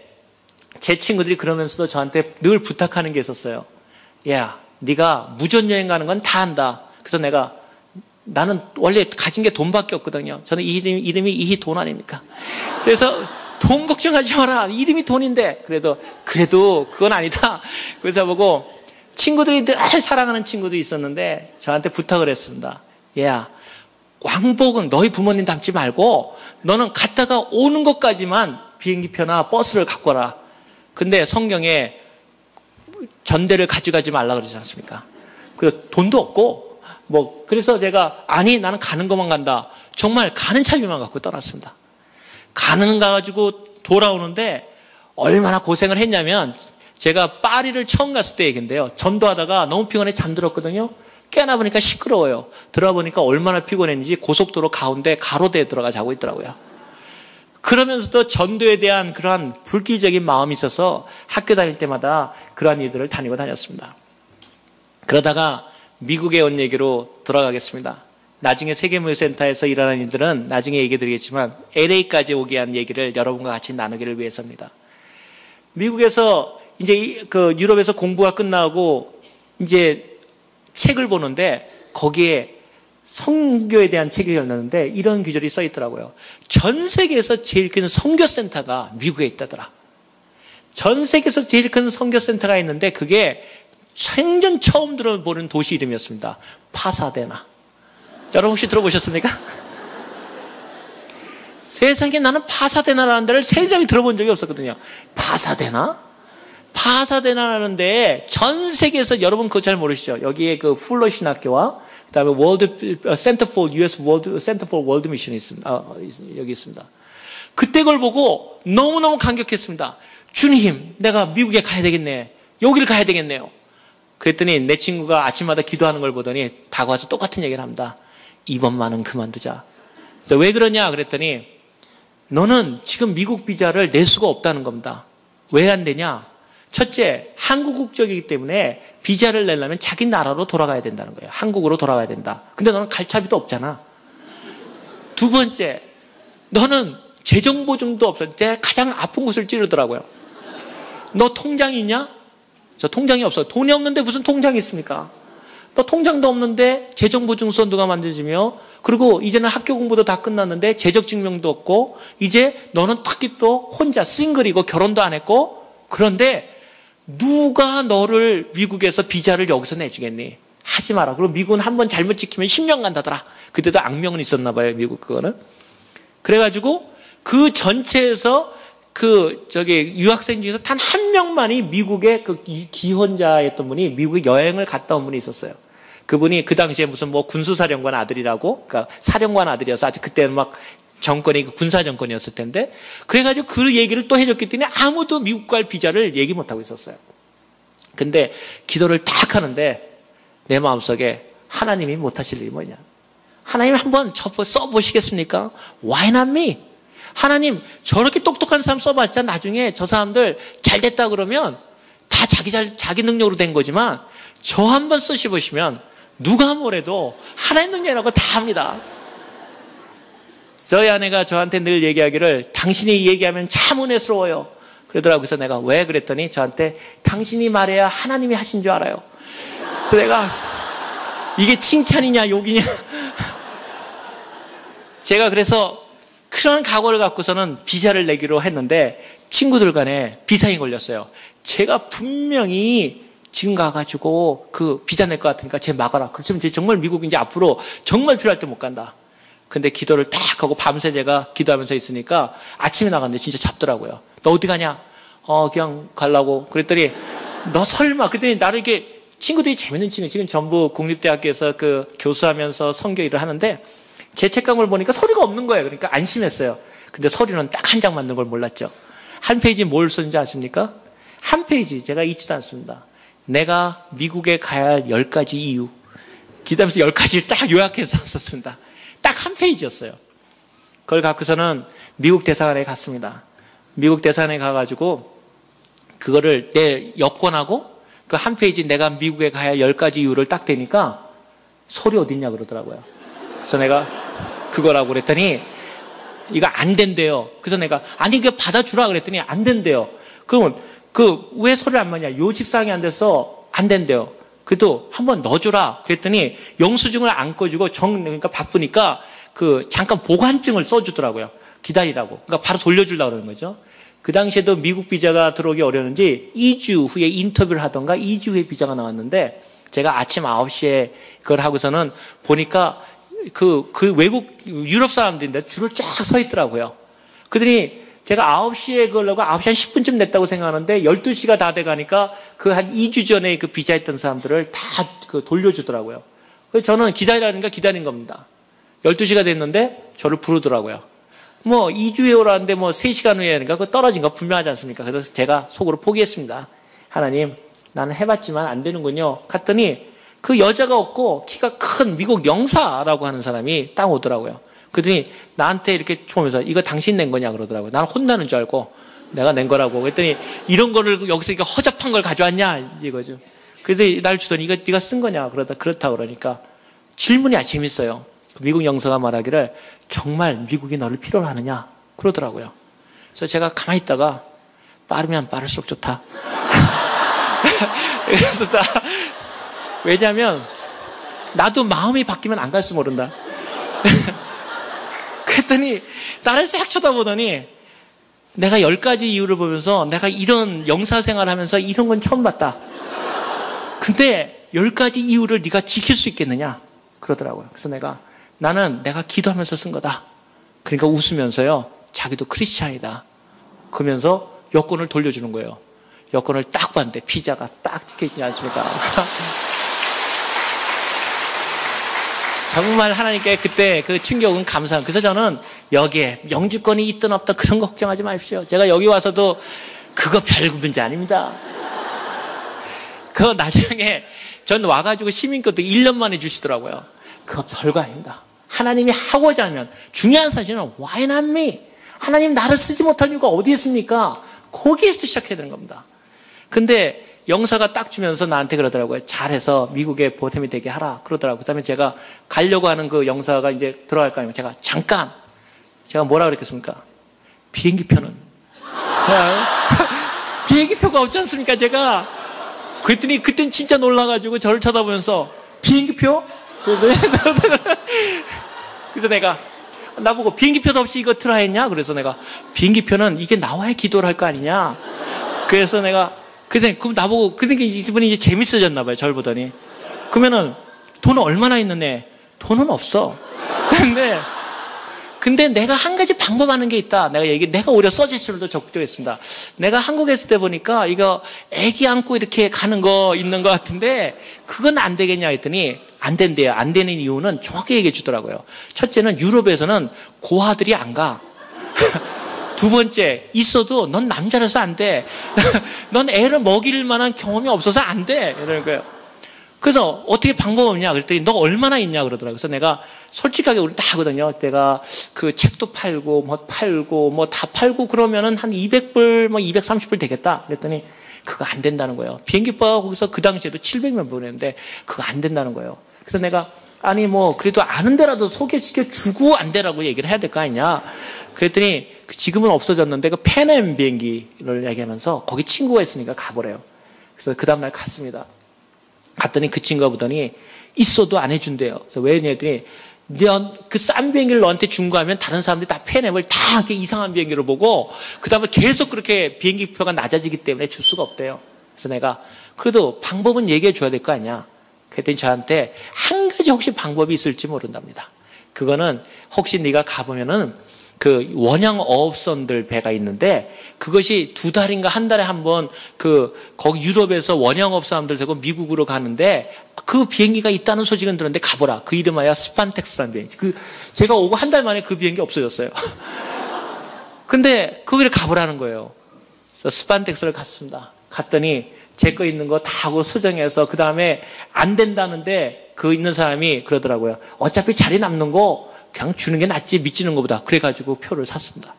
제 친구들이 그러면서도 저한테 늘 부탁하는 게 있었어요. 야, 네가 무전여행 가는 건 다 한다. 그래서 나는 원래 가진 게 돈밖에 없거든요. 저는 이름이 이 돈 아닙니까? 그래서 돈 걱정하지 마라. 이름이 돈인데. 그래도 그건 아니다. 그래서 보고 친구들이 늘 사랑하는 친구도 있었는데 저한테 부탁을 했습니다. 야, 왕복은 너희 부모님 닮지 말고 너는 갔다가 오는 것까지만 비행기표나 버스를 갖고 와라. 근데 성경에 전대를 가져가지 말라 그러지 않습니까? 그리고 돈도 없고 그래서 제가 아니 나는 가는 것만 간다. 정말 가는 차비만 갖고 떠났습니다. 가는 가가지고 돌아오는데 얼마나 고생을 했냐면 제가 파리를 처음 갔을 때 얘기인데요. 전도하다가 너무 피곤해 잠들었거든요. 깨어나 보니까 시끄러워요. 들어와 보니까 얼마나 피곤했는지 고속도로 가운데 가로대에 들어가 자고 있더라고요. 그러면서도 전도에 대한 그러한 불길적인 마음이 있어서 학교 다닐 때마다 그러한 일들을 다니고 다녔습니다. 그러다가 미국에 온 얘기로 돌아가겠습니다. 나중에 세계무역센터에서 일어난 일들은 나중에 얘기 드리겠지만 LA까지 오게 한 얘기를 여러분과 같이 나누기를 위해서입니다. 미국에서 이제 유럽에서 공부가 끝나고 이제 책을 보는데 거기에 선교에 대한 책이 열렸는데 이런 규절이 써 있더라고요. 전 세계에서 제일 큰 선교센터가 미국에 있다더라. 전 세계에서 제일 큰 선교센터가 있는데 그게 생전 처음 들어보는 도시 이름이었습니다. 파사데나. 여러분 혹시 들어보셨습니까? 세상에 나는 파사데나라는 데를 세상에 들어본 적이 없었거든요. 파사데나? 파사데나라는 데에 전 세계에서 여러분 그거 잘 모르시죠? 여기에 그 풀러 신학교와 그다음에 US Center for World Mission이 있습니다. 여기 있습니다. 그때 그걸 보고 너무너무 감격했습니다. 주님, 내가 미국에 가야 되겠네. 여기를 가야 되겠네요. 그랬더니 내 친구가 아침마다 기도하는 걸 보더니 다가와서 똑같은 얘기를 합니다. 이번만은 그만두자. 왜 그러냐 그랬더니 너는 지금 미국 비자를 낼 수가 없다는 겁니다. 왜 안 되냐? 첫째, 한국 국적이기 때문에 비자를 내려면 자기 나라로 돌아가야 된다는 거예요. 한국으로 돌아가야 된다. 근데 너는 갈 차비도 없잖아. 두 번째, 너는 재정보증도 없어. 내가 가장 아픈 곳을 찌르더라고요. 너 통장이 있냐? 저 통장이 없어. 돈이 없는데 무슨 통장이 있습니까? 너 통장도 없는데 재정보증서 누가 만들어주며 그리고 이제는 학교 공부도 다 끝났는데 재적증명도 없고 이제 너는 특히 또 혼자 싱글이고 결혼도 안 했고 그런데 누가 너를 미국에서 비자를 여기서 내주겠니? 하지 마라. 그리고 미국은 한번 잘못 찍히면 10년 간다더라. 그때도 악명은 있었나 봐요, 미국 그거는. 그래가지고 그 전체에서 유학생 중에서 단 한 명만이 미국의 기혼자였던 분이 미국에 여행을 갔다 온 분이 있었어요. 그분이 그 당시에 무슨 군수사령관 아들이라고, 그러니까 사령관 아들이어서 아직 그때는 막 정권이 군사 정권이었을 텐데, 그래가지고 그 얘기를 또 해줬기 때문에 아무도 미국 갈 비자를 얘기 못하고 있었어요. 근데 기도를 딱 하는데 내 마음속에 하나님이 못하실 일이 뭐냐, 하나님 한번 써보시겠습니까? Why not me? 하나님 저렇게 똑똑한 사람 써봤자 나중에 저 사람들 잘 됐다 그러면 다 자기 능력으로 된 거지만 저 한번 쓰셔보시면 누가 뭐래도 하나님 능력이라고 다 합니다. 저희 아내가 저한테 늘 얘기하기를 당신이 얘기하면 참 은혜스러워요 그러더라고요. 그래서 내가 왜 그랬더니 저한테 당신이 말해야 하나님이 하신 줄 알아요. 그래서 내가 이게 칭찬이냐 욕이냐 제가 그래서 그런 각오를 갖고서는 비자를 내기로 했는데 친구들 간에 비상이 걸렸어요. 제가 분명히 지금 가가지고 그 비자 낼 것 같으니까 쟤 막아라. 그렇지만 쟤 정말 미국 이제 앞으로 정말 필요할 때 못 간다. 근데 기도를 딱 하고 밤새 제가 기도하면서 있으니까 아침에 나갔는데 진짜 잡더라고요. 너 어디 가냐? 그냥 가려고. 그랬더니 너 설마. 그랬더니 나를 이렇게 친구들이 재밌는 친구, 지금 전부 국립대학교에서 그 교수하면서 선교 일을 하는데 제 책감을 보니까 서류가 없는 거예요. 그러니까 안심했어요. 근데 서류는 딱 한 장 맞는 걸 몰랐죠. 한 페이지 뭘 썼는지 아십니까? 한 페이지 제가 잊지도 않습니다. 내가 미국에 가야 할 10가지 이유. 기도하면서 10가지를 딱 요약해서 썼습니다. 딱 한 페이지였어요. 그걸 갖고서는 미국 대사관에 갔습니다. 미국 대사관에 가가지고 그거를 내 여권하고 그 한 페이지 내가 미국에 가야 할 10가지 이유를 딱 대니까 서류 어딨냐 그러더라고요. 그래서 내가 그거라고 그랬더니 이거 안 된대요. 그래서 내가 아니 이거 받아주라 그랬더니 안 된대요. 그러면 그 왜 서류 안 맞냐? 요직사항이 안 돼서 안 된대요. 그래도 한번 넣어줘라 그랬더니 영수증을 안 꺼주고 그러니까 바쁘니까 그 잠깐 보관증을 써주더라고요. 기다리라고. 그러니까 바로 돌려주려고 그러는 거죠. 그 당시에도 미국 비자가 들어오기 어려웠는지 2주 후에 인터뷰를 하던가 2주 후에 비자가 나왔는데 제가 아침 9시에 그걸 하고서는 보니까 그 외국 유럽 사람들인데 줄을 쫙 서 있더라고요. 그러더니 제가 9시에 그러려고 9시 한 10분쯤 냈다고 생각하는데 12시가 다 돼가니까 그 한 2주 전에 그 비자 했던 사람들을 다 그 돌려주더라고요. 그래서 저는 기다리라니까 기다린 겁니다. 12시가 됐는데 저를 부르더라고요. 뭐 2주 후에 오라는데 뭐 3시간 후에 하니까 그거 떨어진 거 분명하지 않습니까? 그래서 제가 속으로 포기했습니다. 하나님 나는 해봤지만 안 되는군요. 갔더니 그 여자가 없고 키가 큰 미국 영사라고 하는 사람이 딱 오더라고요. 그러더니 나한테 이렇게 보면서 이거 당신 낸 거냐 그러더라고요. 나는 혼나는 줄 알고 내가 낸 거라고. 그랬더니 이런 거를 여기서 이거 허접한 걸 가져왔냐 이거죠. 그래서 날 주더니 이거 네가 쓴 거냐 그렇다 그러니까 질문이 재밌어요. 미국 영사가 말하기를 정말 미국이 너를 필요로 하느냐 그러더라고요. 그래서 제가 가만히 있다가 빠르면 빠를수록 좋다. 그래서 왜냐하면 나도 마음이 바뀌면 안 갈지 모른다. 그랬더니 나를 싹 쳐다보더니 내가 10가지 이유를 보면서 내가 이런 영사 생활하면서 이런 건 처음 봤다. 근데 10가지 이유를 네가 지킬 수 있겠느냐 그러더라고요. 그래서 나는 내가 기도하면서 쓴 거다. 그러니까 웃으면서요. 자기도 크리스찬이다. 그러면서 여권을 돌려주는 거예요. 여권을 딱 봤는데 피자가 딱 찍혀있지 않습니까? 정말 하나님께 그때 그 충격은 감사합니다. 그래서 저는 여기에 영주권이 있든 없든 그런 거 걱정하지 마십시오. 제가 여기 와서도 그거 별 문제 아닙니다. 그거 나중에 전 와가지고 시민권도 1년 만에 주시더라고요. 그거 별거 아닙니다. 하나님이 하고자 하면 중요한 사실은 why not me? 하나님 나를 쓰지 못할 이유가 어디 있습니까? 거기에서 시작해야 되는 겁니다. 근데 영사가 딱 주면서 나한테 그러더라고요. 잘해서 미국에 보탬이 되게 하라 그러더라고요. 그다음에 제가 가려고 하는 그 영사가 이제 들어갈 거 아니에요. 제가 뭐라 그랬겠습니까? 비행기표는 비행기표가 없지 않습니까? 제가 그랬더니 그땐 진짜 놀라가지고 저를 쳐다보면서 비행기표? 그래서 내가 나보고 비행기표도 없이 이거 트라 했냐? 그래서 내가 비행기표는 이게 나와야 기도를 할 거 아니냐? 그래서 그럼 나보고 그러니까 이분이 이제 재밌어졌나 봐요. 저를 보더니 그러면은 돈은 얼마나 있는데 돈은 없어. 근데 내가 한 가지 방법하는 게 있다. 내가 오히려 서지스를 적극적했습니다. 내가 한국에 있을 때 보니까 이거 애기 안고 이렇게 가는 거 있는 것 같은데 그건 안 되겠냐 했더니 안 된대요. 안 되는 이유는 정확히 얘기해 주더라고요. 첫째는 유럽에서는 고아들이 안 가. 두 번째, 있어도 넌 남자라서 안 돼. 넌 애를 먹일 만한 경험이 없어서 안 돼. 이러는 거예요. 그래서 어떻게 방법 없냐 그랬더니 너 얼마나 있냐 그러더라고요. 그래서 내가 솔직하게 우리 다 하거든요. 내가 그 책도 팔고 뭐 다 팔고 그러면은 한 200불 뭐 230불 되겠다. 그랬더니 그거 안 된다는 거예요. 비행기표가 거기서 그 당시에도 700만 보냈는데 그거 안 된다는 거예요. 그래서 내가 아니 뭐 그래도 아는 데라도 소개시켜 주고 안 되라고 얘기를 해야 될 거 아니냐. 그랬더니 지금은 없어졌는데 그 패넘 비행기를 얘기하면서 거기 친구가 있으니까 가보래요. 그래서 그 다음날 갔습니다. 갔더니 그 친구가 보더니 있어도 안 해준대요. 그래서 왜 했더니 그 싼 비행기를 너한테 준 거 하면 다른 사람들이 다 패넘을 다 이렇게 이상한 비행기로 보고 그 다음에 계속 그렇게 비행기 표가 낮아지기 때문에 줄 수가 없대요. 그래서 내가 그래도 방법은 얘기해 줘야 될 거 아니야. 그랬더니 저한테 한 가지 혹시 방법이 있을지 모른답니다. 그거는 혹시 네가 가보면은 그 원양 어업선들 배가 있는데 그것이 2달인가 한 달에 한 번 거기 유럽에서 원양업 사람들 되고 미국으로 가는데 그 비행기가 있다는 소식은 들었는데 가보라. 그 이름하여 스판텍스라는 비행기. 제가 오고 한 달 만에 그 비행기 없어졌어요. 근데 거기를 가보라는 거예요. 그래서 스판텍스를 갔습니다. 갔더니 제 거 있는 거 다 하고 수정해서 그 다음에 안 된다는데 그 있는 사람이 그러더라고요. 어차피 자리 남는 거 그냥 주는 게 낫지 미치는 것보다. 그래가지고 표를 샀습니다.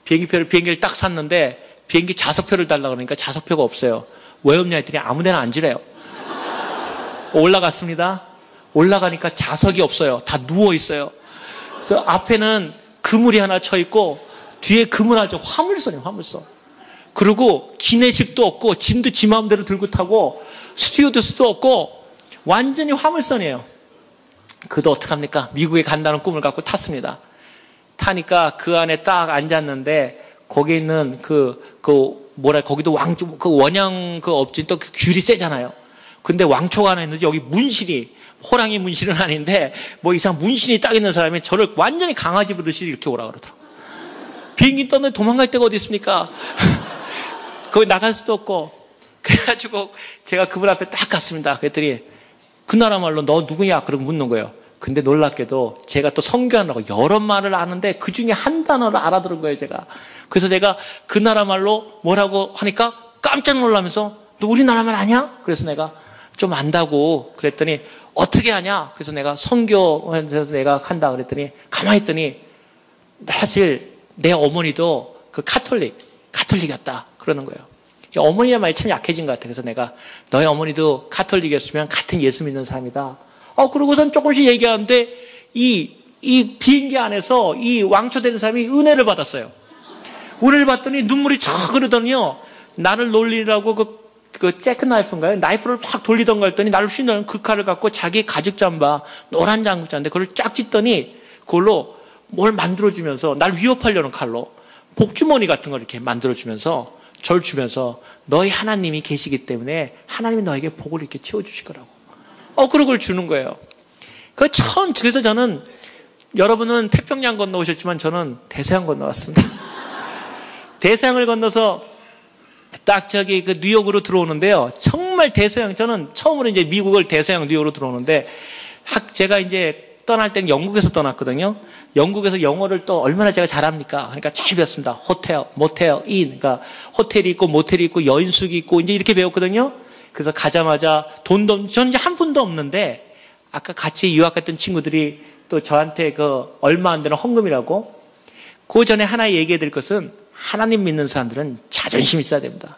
비행기를 딱 샀는데 비행기 좌석표를 달라고 그러니까 좌석표가 없어요. 왜 없냐 했더니 아무 데나 앉으래요. 올라갔습니다. 올라가니까 좌석이 없어요. 다 누워있어요. 그래서 앞에는 그물이 하나 쳐 있고 뒤에 그물 아주 화물선이에요. 화물선. 그리고 기내식도 없고 짐도 지 마음대로 들고 타고 스튜어디스도 없고 완전히 화물선이에요. 그도 어떡합니까? 미국에 간다는 꿈을 갖고 탔습니다. 타니까 그 안에 딱 앉았는데 거기에 있는 거기도 원양 업진 또 귤이 세잖아요. 근데 왕초가 하나 있는데 여기 문신이 호랑이 문신은 아닌데 뭐 이상 문신이 딱 있는 사람이 저를 완전히 강아지 부르듯이 이렇게 오라 그러더라고요. 비행기 떴는데 도망갈 데가 어디 있습니까? 거기 나갈 수도 없고. 그래가지고 제가 그분 앞에 딱 갔습니다. 그랬더니 그 나라 말로 너 누구냐? 그러고 묻는 거예요. 근데 놀랍게도 제가 또 선교하느라고 여러 말을 아는데 그 중에 한 단어를 알아들은 거예요, 제가. 그래서 내가 그 나라 말로 뭐라고 하니까 깜짝 놀라면서 너 우리나라 말 아냐? 그래서 내가 좀 안다고 그랬더니 어떻게 하냐? 그래서 내가 선교에서 내가 한다 그랬더니 가만히 있더니 사실 내 어머니도 그 카톨릭이었다 그러는 거예요. 어머니의 말이 참 약해진 것 같아요. 그래서 내가 너희 어머니도 카톨릭이었으면 같은 예수 믿는 사람이다. 그러고선 조금씩 얘기하는데 이 비행기 안에서 이 왕초된 사람이 은혜를 받았어요. 은혜를 받더니 눈물이 촥 흐르더니요. 나를 놀리라고 그 재크나이프인가요? 나이프를 막 돌리던가 했더니 나를 휘는 그 칼을 갖고 자기 가죽 잠바 노란 장구자인데 그걸 쫙 찢더니 그걸로 뭘 만들어주면서 날 위협하려는 칼로 복주머니 같은 걸 이렇게 만들어주면서 절 주면서 너희 하나님이 계시기 때문에 하나님이 너에게 복을 이렇게 채워주실 거라고. 그런 걸 주는 거예요. 그래서 저는 여러분은 태평양 건너오셨지만 저는 대서양 건너왔습니다. 대서양을 건너서 딱 그 뉴욕으로 들어오는데요. 정말 저는 처음으로 이제 미국을 대서양 뉴욕으로 들어오는데 제가 이제 떠날 때는 영국에서 떠났거든요. 영국에서 영어를 또 얼마나 제가 잘합니까? 그러니까 잘 배웠습니다. 호텔, 모텔, 인. 그러니까 호텔이 있고 모텔이 있고 여인숙이 있고 이제 이렇게 배웠거든요. 그래서 가자마자 저는 이제 한 푼도 없는데 아까 같이 유학 갔던 친구들이 또 저한테 얼마 안 되는 헌금이라고 그 전에 하나 얘기해 드릴 것은 하나님 믿는 사람들은 자존심이 있어야 됩니다.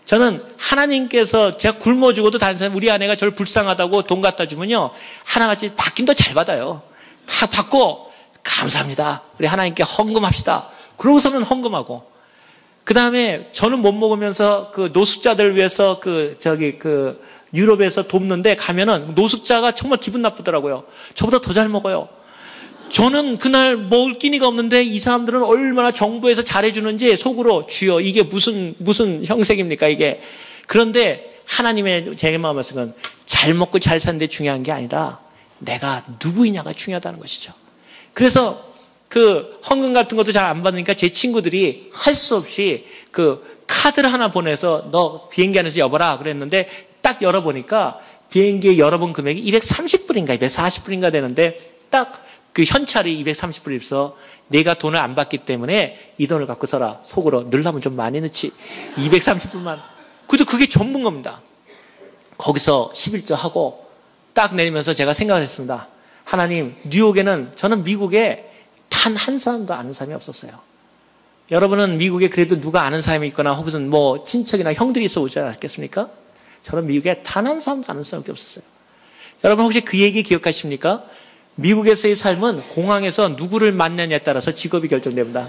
저는 하나님께서 제가 굶어 죽어도 다른 사람 우리 아내가 저를 불쌍하다고 돈 갖다 주면요. 하나같이 받긴 더 잘 받아요. 다 받고 감사합니다. 우리 하나님께 헌금합시다. 그러고서는 헌금하고 그 다음에 저는 못 먹으면서 그 노숙자들 위해서 유럽에서 돕는데 가면은 노숙자가 정말 기분 나쁘더라고요. 저보다 더 잘 먹어요. 저는 그날 먹을 끼니가 없는데 이 사람들은 얼마나 정부에서 잘해주는지 속으로 주여 이게 무슨 형색입니까 이게. 그런데 하나님의 제 마음에서는 잘 먹고 잘 사는 데 중요한 게 아니라 내가 누구이냐가 중요하다는 것이죠. 그래서 그 헌금 같은 것도 잘 안 받으니까 제 친구들이 할 수 없이 그 카드를 하나 보내서 너 비행기 안에서 여봐라 그랬는데 딱 열어보니까 비행기의 여러 번 금액이 230불인가 240불인가 되는데 딱 그 현찰이 230불이 있어. 내가 돈을 안 받기 때문에 이 돈을 갖고 서라. 속으로 넣으려면 좀 많이 넣지. 230불만. 그래도 그게 전부인 겁니다. 거기서 11조 하고 딱 내리면서 제가 생각을 했습니다. 하나님, 뉴욕에는 저는 미국에 단 한 사람도 아는 사람이 없었어요. 여러분은 미국에 그래도 누가 아는 사람이 있거나 혹은 뭐 친척이나 형들이 있어 오지 않았겠습니까? 저는 미국에 단 한 사람도 아는 사람이 없었어요. 여러분 혹시 그 얘기 기억하십니까? 미국에서의 삶은 공항에서 누구를 만나냐에 따라서 직업이 결정됩니다.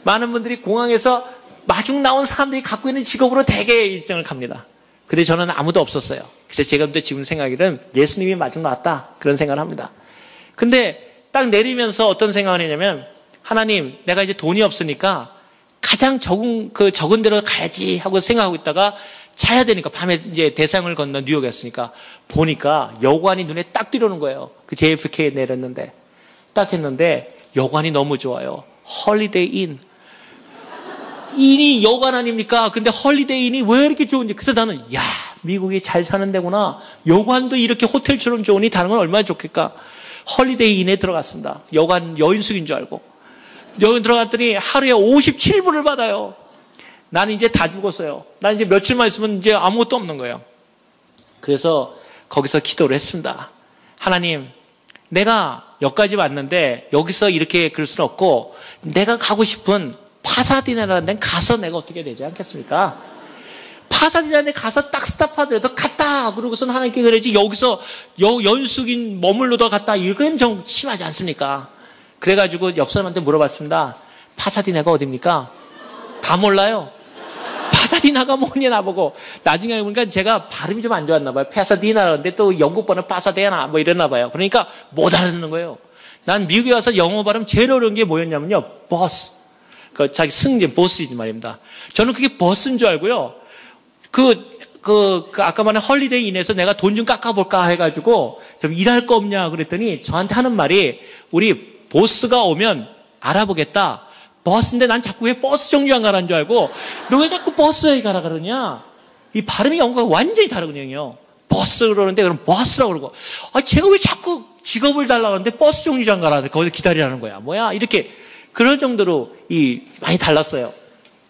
많은 분들이 공항에서 마중 나온 사람들이 갖고 있는 직업으로 대개 일정을 갑니다. 근데 저는 아무도 없었어요. 그래서 제가 근데 지금 생각에는 예수님이 마중 나왔다 그런 생각을 합니다. 근데 딱 내리면서 어떤 생각을 했냐면 하나님, 내가 이제 돈이 없으니까 가장 적은 데로 가야지 하고 생각하고 있다가 자야 되니까 밤에 이제 대상을 건너 뉴욕이었으니까 보니까 여관이 눈에 딱 들어오는 거예요. 그 JFK에 내렸는데 딱 했는데 여관이 너무 좋아요. 홀리데이 인. 인이 여관 아닙니까? 근데 홀리데이 인이 왜 이렇게 좋은지. 그래서 나는 야, 미국이 잘 사는 데구나. 여관도 이렇게 호텔처럼 좋으니 다른 건 얼마나 좋겠까. 홀리데이 인에 들어갔습니다. 여관 여인숙인 줄 알고. 여기 들어갔더니 하루에 57불을 받아요. 나는 이제 다 죽었어요. 난 이제 며칠만 있으면 이제 아무것도 없는 거예요. 그래서 거기서 기도를 했습니다. 하나님, 내가 여기까지 왔는데 여기서 이렇게 그럴 수는 없고 내가 가고 싶은 파사디나라는 데는 가서 내가 어떻게 되지 않겠습니까? 파사디나라는 데 가서 딱 스탑하더라도 갔다 그러고선 하나님께 그러지 여기서 연숙인 머물러도 갔다 이건 좀 심하지 않습니까? 그래가지고 옆 사람한테 물어봤습니다. 파사디나가 어딥니까? 다 몰라요. 파사디나가 뭐냐 나보고. 나중에 알고 보니까 제가 발음이 좀 안 좋았나 봐요. 파사디나라는데 또 영국 번호 파사데나 뭐 이랬나 봐요. 그러니까 못 알아듣는 거예요. 난 미국에 와서 영어 발음 제일 어려운 게 뭐였냐면요. 버스. 그 자기 승진 보스이지 말입니다. 저는 그게 버스인 줄 알고요. 아까 말한 헐리데이 인에서 내가 돈 좀 깎아볼까 해가지고 좀 일할 거 없냐 그랬더니 저한테 하는 말이 우리 보스가 오면 알아보겠다. 버스인데 난 자꾸 왜 버스 정류장 가라는 줄 알고 너 왜 자꾸 버스에 가라 그러냐. 이 발음이 영어가 완전히 다르거든요. 버스 그러는데 그럼 버스라고 그러고 제가 왜 자꾸 직업을 달라고 하는데 버스 정류장 가라 거기서 기다리라는 거야. 뭐야 이렇게 그럴 정도로 많이 달랐어요.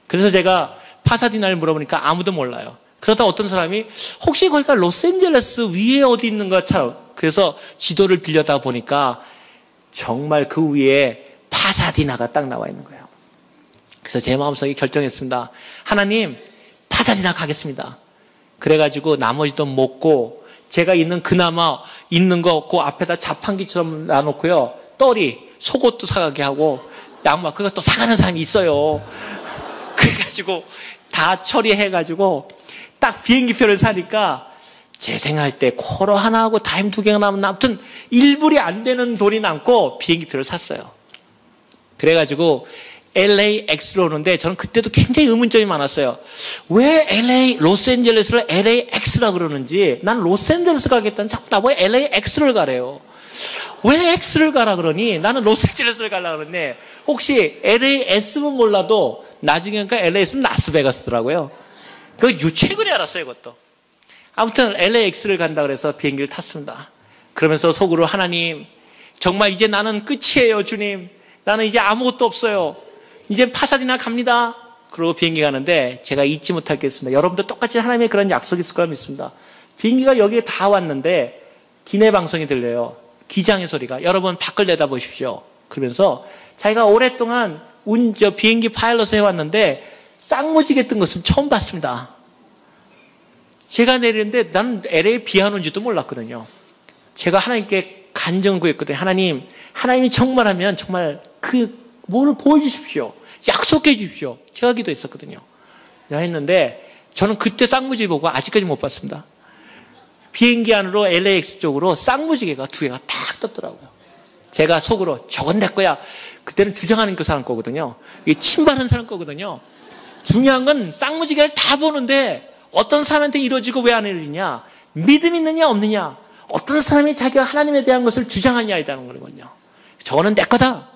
그래서 제가 파사디나를 물어보니까 아무도 몰라요. 그러다 어떤 사람이 혹시 거기가 로스앤젤레스 위에 어디 있는 것처럼 그래서 지도를 빌려다 보니까 정말 그 위에 파사디나가 딱 나와 있는 거예요. 그래서 제 마음속에 결정했습니다. 하나님, 파사디나 가겠습니다. 그래가지고 나머지 돈 먹고 제가 있는 그나마 있는 거 그 앞에다 자판기처럼 놔놓고요. 떨이 속옷도 사가게 하고 양말 그것도 사가는 사람이 있어요. 그래가지고 다 처리해가지고 딱 비행기표를 사니까 제 생각할 때 코로 하나하고 다임 2개가 남은 아무튼 1불이 안 되는 돈이 남고 비행기표를 샀어요. 그래가지고 LAX로 오는데 저는 그때도 굉장히 의문점이 많았어요. 왜 로스앤젤레스를 LAX라 그러는지 난 로스앤젤레스 가겠다는 자꾸 나보고 LAX를 가래요. 왜 X를 가라 그러니 나는 로스앤젤레스를 가려고 그러는데 혹시 LAS는 몰라도 나중에 그러니까 LAS는 라스베가스더라고요. 그거 최근에 알았어요 그것도. 아무튼 LAX를 간다 그래서 비행기를 탔습니다. 그러면서 속으로 하나님 정말 이제 나는 끝이에요 주님. 나는 이제 아무것도 없어요. 이제 파사디나 갑니다. 그러고 비행기 가는데 제가 잊지 못할 게 있습니다. 여러분도 똑같이 하나님의 그런 약속이 있을 거라 믿습니다. 비행기가 여기에 다 왔는데 기내 방송이 들려요. 기장의 소리가. 여러분 밖을 내다보십시오. 그러면서 자기가 오랫동안 비행기 파일럿을 해왔는데 쌍무지개 뜬 것은 처음 봤습니다. 제가 내리는데 나는 LA에 비 안 온지도 몰랐거든요. 제가 하나님께 간증을 구했거든요. 하나님이 정말하면 정말 뭐를 보여주십시오. 약속해 주십시오. 제가 기도했었거든요. 했는데 저는 그때 쌍무지개 보고 아직까지 못 봤습니다. 비행기 안으로 LAX 쪽으로 쌍무지개가 2개가 딱 떴더라고요. 제가 속으로 저건 내 거야. 그때는 주장하는 그 사람 거거든요. 이게 침발한 사람 거거든요. 중요한 건 쌍무지개를 다 보는데 어떤 사람한테 이루어지고 왜 안 이루어지냐? 믿음 있느냐 없느냐? 어떤 사람이 자기가 하나님에 대한 것을 주장하냐에 따른 거거든요. 저거는 내 거다.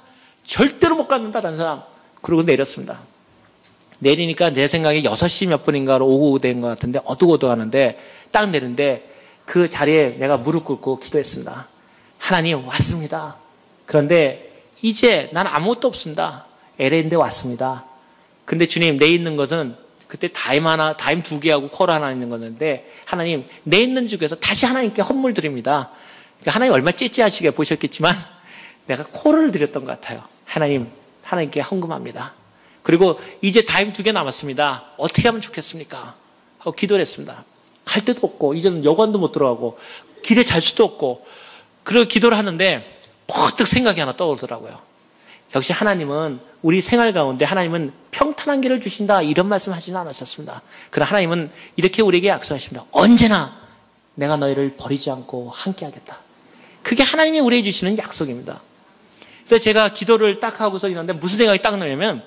절대로 못 갖는다 다른 사람. 그러고 내렸습니다. 내리니까 내 생각에 6시 몇 분인가로 오고 된 것 같은데 어둑어둑하는데 딱 내리는데 그 자리에 내가 무릎 꿇고 기도했습니다. 하나님 왔습니다. 그런데 이제 난 아무것도 없습니다. LA인데 왔습니다. 근데 주님, 내 있는 것은 그때 다임 2개하고 쿼러 하나 있는 거였는데 하나님, 내 있는 중에서 다시 하나님께 헌물 드립니다. 그러니까 하나님 얼마나 째째하시게 보셨겠지만 내가 쿼러를 드렸던 것 같아요. 하나님, 하나님께 헌금합니다. 그리고 이제 다임 2개 남았습니다. 어떻게 하면 좋겠습니까? 하고 기도를 했습니다. 갈 데도 없고 이제는 여관도 못 들어가고 길에 잘 수도 없고 그리고 기도를 하는데 퍼뜩 생각이 하나 떠오르더라고요. 역시 하나님은 우리 생활 가운데 하나님은 평탄한 길을 주신다 이런 말씀 하지는 않으셨습니다. 그러나 하나님은 이렇게 우리에게 약속하십니다. 언제나 내가 너희를 버리지 않고 함께 하겠다. 그게 하나님이 우리에게 주시는 약속입니다. 그래서 제가 기도를 딱 하고서 있는데 무슨 생각이 딱 나냐면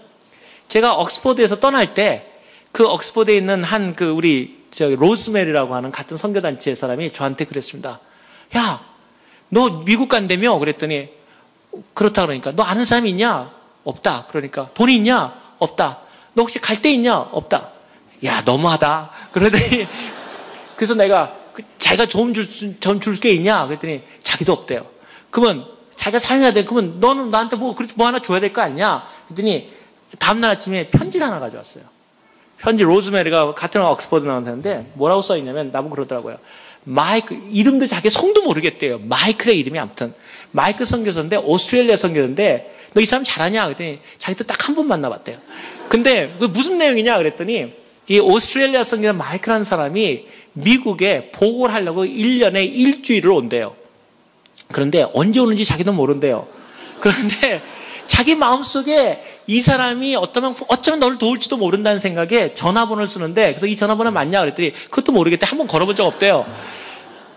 제가 옥스퍼드에서 떠날 때 그 옥스퍼드에 있는 한 우리 로즈메리라고 하는 같은 선교단체의 사람이 저한테 그랬습니다. 야, 너 미국 간다며? 그랬더니 그렇다 그러니까 너 아는 사람이 있냐? 없다. 그러니까 돈이 있냐? 없다. 너 혹시 갈 데 있냐? 없다. 야, 너무하다. 그러더니 그래서 내가 자기가 좀 줄 게 있냐? 그랬더니 자기도 없대요. 그러면 자기가 사용해야 돼. 그러면 너는 나한테 뭐 하나 줘야 될 거 아니냐? 그랬더니 다음날 아침에 편지를 하나 가져왔어요. 편지, 로즈메리가 같은 옥스퍼드 나온 사람인데 뭐라고 써있냐면 나보고 그러더라고요. 마이크, 이름도 자기 성도 모르겠대요. 마이클의 이름이 아무튼. 마이크 선교사인데 오스트레일리아 선교사인데 너 이 사람 잘하냐? 그랬더니 자기도 딱 한 번 만나봤대요. 근데 그 무슨 내용이냐? 그랬더니 이 오스트레일리아 선교사 마이클라는 사람이 미국에 보고를 하려고 1년에 일주일을 온대요. 그런데 언제 오는지 자기도 모른대요. 그런데 자기 마음속에 이 사람이 어쩌면 너를 도울지도 모른다는 생각에 전화번호를 쓰는데 그래서 이 전화번호 맞냐? 그랬더니 그것도 모르겠대. 한번 걸어본 적 없대요.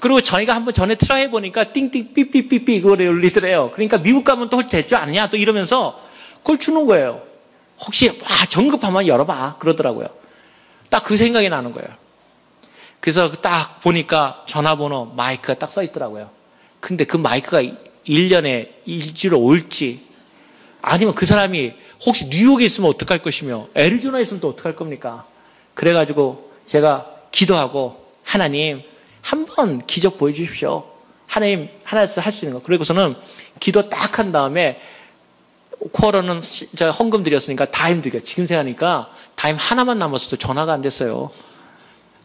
그리고 저희가 한번 전에 트라이 해보니까 띵띵 삐삐삐삐 그걸 울리더래요. 그러니까 미국 가면 또 될줄 아느냐? 또 이러면서 그걸 주는 거예요. 혹시 정급하면 열어봐 그러더라고요. 딱 그 생각이 나는 거예요. 그래서 딱 보니까 전화번호 마이크가 딱 써 있더라고요. 근데 그 마이크가 1년에 일주일 올지 아니면 그 사람이 혹시 뉴욕에 있으면 어떡할 것이며 애리조나에 있으면 또 어떡할 겁니까? 그래가지고 제가 기도하고 하나님 한번 기적 보여주십시오. 하나님 하나에서 할 수 있는 거. 그리고서는 기도 딱 한 다음에 쿼러는 제가 헌금 드렸으니까 다임 드려. 지금 생각하니까 다임 하나만 남았어도 전화가 안 됐어요.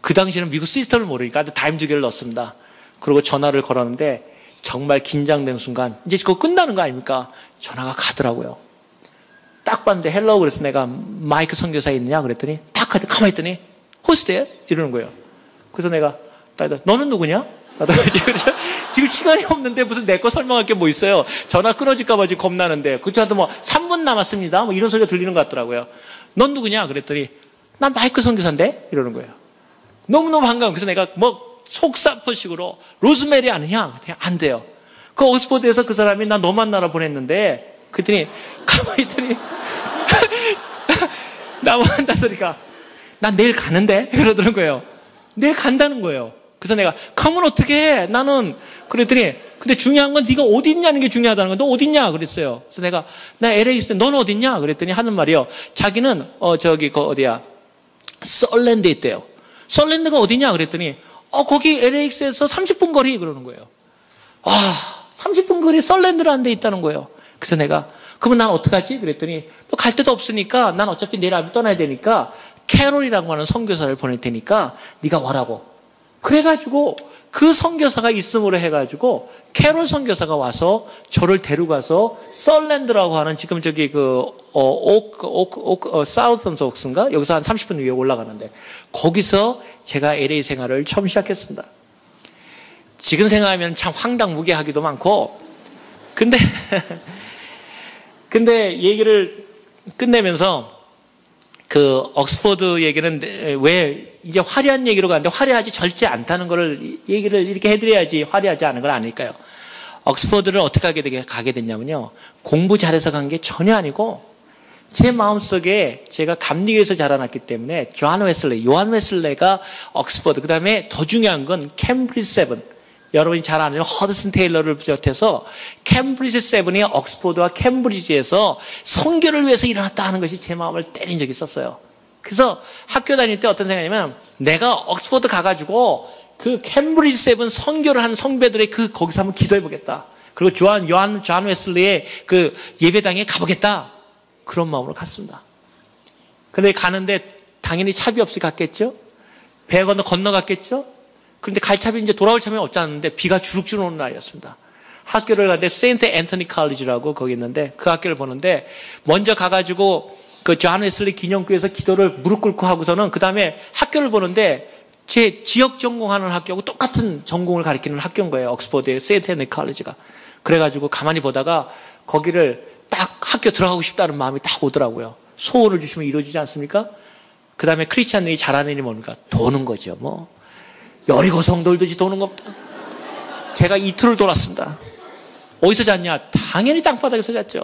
그 당시에는 미국 시스템을 모르니까 다임 2개를 넣었습니다. 그리고 전화를 걸었는데 정말 긴장된 순간 이제 그거 끝나는 거 아닙니까? 전화가 가더라고요. 딱 봤는데 헬로우 그래서 내가 마이크 선교사에 있느냐 그랬더니 딱 가만히 있더니 Who's there? 이러는 거예요. 그래서 내가 너는 누구냐? 지금 시간이 없는데 무슨 내 거 설명할 게 뭐 있어요. 전화 끊어질까 봐 지금 겁나는데 그렇지않아도 뭐 3분 남았습니다. 뭐 이런 소리가 들리는 것 같더라고요. 넌 누구냐? 그랬더니 난 마이크 선교사인데? 이러는 거예요. 너무너무 반가워. 그래서 내가 속사포식으로 로즈메리 아느냐? 안 돼요. 그 옥스퍼드에서 그 사람이 나 너 만나러 보냈는데 그랬더니 가만히 있더니 나 만났으니까 난 내일 가는데? 그러더는 거예요. 내일 간다는 거예요. 그래서 내가 가면 어떻게 해? 나는 그랬더니 근데 중요한 건 네가 어디 있냐는 게 중요하다는 거야. 너 어디 있냐? 그랬어요. 그래서 나 LA 있을 때 너는 어디 있냐? 그랬더니 하는 말이요. 자기는 어디야? 썰랜드에 있대요. 썰랜드가 어디냐? 그랬더니 거기 LAX에서 30분 거리 그러는 거예요. 30분 거리 썰랜드라는 데 있다는 거예요. 그래서 내가 그러면 난 어떡하지? 그랬더니 너 갈 데도 없으니까 난 어차피 내일 아침에 떠나야 되니까 캐롤이라고 하는 선교사를 보낼 테니까 네가 와라고. 그래가지고 그 선교사가 있음으로 해가지고 캐롤 선교사가 와서 저를 데려가서 썰랜드라고 하는 지금 저기 사우턴 옥스인가? 여기서 한 30분 위에 올라가는데 거기서 제가 LA 생활을 처음 시작했습니다. 지금 생각하면 참 황당무계하기도 많고 근데 얘기를 끝내면서 그 옥스퍼드 얘기는 왜 이제 화려한 얘기로 가는데 화려하지 절대 않다는 거를 얘기를 이렇게 해드려야지 화려하지 않은 걸 아닐까요? 옥스퍼드를 어떻게 가게 됐냐면요. 공부 잘해서 간 게 전혀 아니고 제 마음속에 제가 감리교에서 자라났기 때문에 요한 웨슬레가 옥스퍼드 그 다음에 더 중요한 건 캠브리지 7 여러분이 잘 아는 허드슨 테일러를 비롯해서 캠브리지 7이 옥스퍼드와 캠브리지에서 선교를 위해서 일어났다 하는 것이 제 마음을 때린 적이 있었어요. 그래서 학교 다닐 때 어떤 생각이냐면 내가 옥스퍼드 가가지고 그 캠브리지 세븐 선교를 한 성배들의 거기서 한번 기도해 보겠다. 그리고 존 웨슬리의 그 예배당에 가보겠다. 그런 마음으로 갔습니다. 근데 가는데 당연히 차비 없이 갔겠죠? 배 건너갔겠죠? 그런데 갈 차비 이제 돌아올 차비는 없지 않는데 비가 주룩주룩 오는 날이었습니다. 학교를 가는데 세인트 앤토니 칼리지라고 거기 있는데 그 학교를 보는데 먼저 가가지고 그 존 웨슬리 기념교회에서 기도를 무릎 꿇고 하고서는 그 다음에 학교를 보는데 제 지역 전공하는 학교하고 똑같은 전공을 가리키는 학교인 거예요. 옥스퍼드의 세인트 앤토니 칼리지가. 그래가지고 가만히 보다가 거기를 딱 학교 들어가고 싶다는 마음이 딱 오더라고요. 소원을 주시면 이루어지지 않습니까? 그 다음에 크리스찬들이 잘하는 일이 뭡니까? 도는 거죠. 뭐 여리고 성 돌듯이 도는 겁니다. 제가 이틀을 돌았습니다. 어디서 잤냐? 당연히 땅바닥에서 잤죠.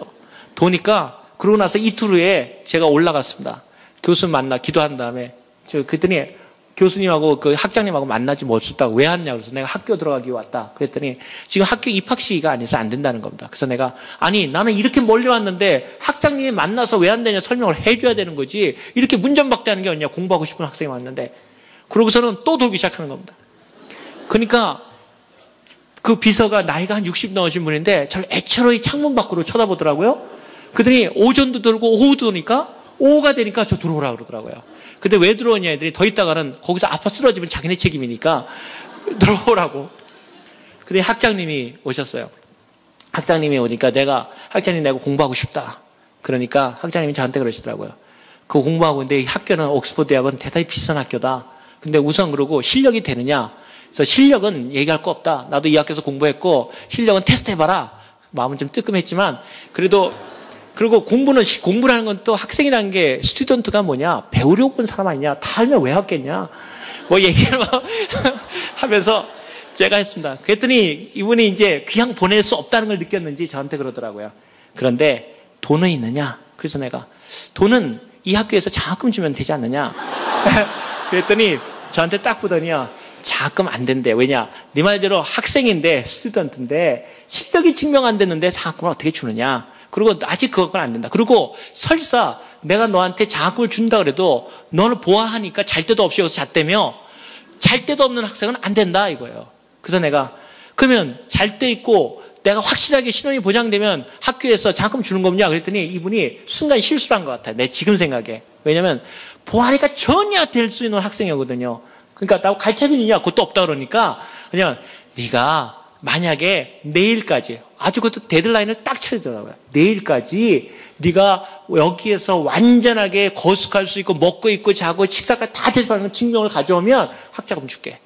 도니까 그러고 나서 이틀 후에 제가 올라갔습니다. 교수님 만나 기도한 다음에 그랬더니 교수님하고 그 학장님하고 만나지 못했다고 왜 왔냐 그래서 내가 학교 들어가기 왔다 그랬더니 지금 학교 입학 시기가 아니어서 안 된다는 겁니다. 그래서 내가 아니 나는 이렇게 멀리 왔는데 학장님이 만나서 왜 안 되냐 설명을 해줘야 되는 거지 이렇게 문전박대하는 게 아니냐 공부하고 싶은 학생이 왔는데 그러고서는 또 돌기 시작하는 겁니다. 그러니까 그 비서가 나이가 한 60 넘으신 분인데 저를 애처로이 창문 밖으로 쳐다보더라고요. 그러더니 오전도 돌고 오후도 도니까 오후가 되니까 저 들어오라 그러더라고요. 근데 왜 들어오냐 했더니 더 있다가는 거기서 아파 쓰러지면 자기네 책임이니까 들어오라고. 근데 학장님이 오셨어요. 학장님이 오니까 학장님 내가 공부하고 싶다. 그러니까 학장님이 저한테 그러시더라고요. 그거 공부하고 있는데 이 학교는 옥스퍼드 대학은 대단히 비싼 학교다. 근데 우선 그러고 실력이 되느냐. 그래서 실력은 얘기할 거 없다. 나도 이 학교에서 공부했고 실력은 테스트 해봐라. 마음은 좀 뜨끔했지만 그래도 그리고 공부라는 건 또 학생이라는 게 스튜던트가 뭐냐 배우려고 온 사람 아니냐 다 알면 왜 왔겠냐 뭐 얘기를 하면서 제가 했습니다. 그랬더니 이분이 이제 그냥 보낼 수 없다는 걸 느꼈는지 저한테 그러더라고요. 그런데 돈은 있느냐? 그래서 내가 돈은 이 학교에서 장학금 주면 되지 않느냐? 그랬더니 저한테 딱 보더니요. 장학금 안 된대. 왜냐? 네 말대로 학생인데 스튜던트인데 실력이 증명 안 됐는데 장학금을 어떻게 주느냐? 그리고 아직 그건 안 된다. 그리고 설사 내가 너한테 장학금을 준다 그래도 너는 보아하니까 잘 데도 없이 여기서 잤다며 잘 데도 없는 학생은 안 된다 이거예요. 그래서 내가 그러면 잘 데 있고 내가 확실하게 신원이 보장되면 학교에서 장학금 주는 거냐 그랬더니 이분이 순간 실수를 한 것 같아요. 내 지금 생각에. 왜냐면 보아하니까 전혀 될 수 있는 학생이거든요. 그러니까 나 갈차비 있냐? 그것도 없다 그러니까 그냥 네가 만약에 내일까지 아주 그것도 데드라인을 딱 쳐주더라고요. 내일까지 네가 여기에서 완전하게 거숙할 수 있고 먹고 있고 자고 식사까지 다 제대로 증명을 가져오면 학자금 줄게.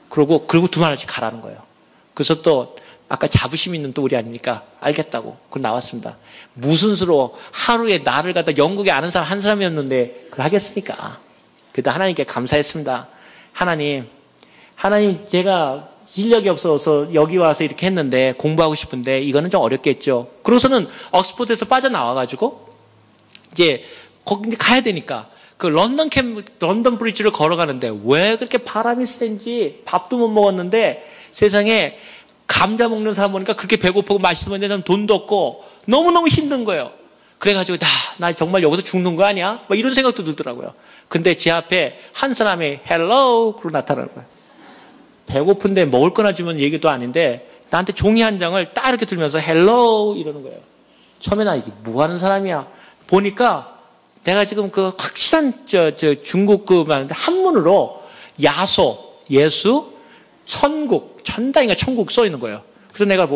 그리고 두말 없이 가라는 거예요. 그래서 또 아까 자부심 있는 또 우리 아닙니까? 알겠다고. 그걸 나왔습니다. 무슨 수로 하루에 나를 갖다 영국에 아는 사람 한 사람이었는데 그걸 하겠습니까? 그래도 하나님께 감사했습니다. 하나님 제가 실력이 없어서 여기 와서 이렇게 했는데 공부하고 싶은데 이거는 좀 어렵겠죠. 그러고서는 옥스퍼드에서 빠져나와가지고 이제 거기 이제 가야 되니까 그 런던 브리지를 걸어가는데 왜 그렇게 바람이 센지 밥도 못 먹었는데 세상에 감자 먹는 사람 보니까 그렇게 배고프고 맛있으면 돈도 없고 너무너무 힘든 거예요. 그래가지고 나 정말 여기서 죽는 거 아니야? 막 이런 생각도 들더라고요. 근데 제 앞에 한 사람이 헬로우 그러고 나타나는 거예요. 배고픈데 먹을 거나 주면 얘기도 아닌데 나한테 종이 한 장을 딱 이렇게 들면서 헬로우 이러는 거예요. 처음에 나 이게 뭐 하는 사람이야? 보니까 내가 지금 그 확실한 중국 그 한문으로 야소, 예수, 천국, 천당인가 천국 써 있는 거예요. 그래서 내가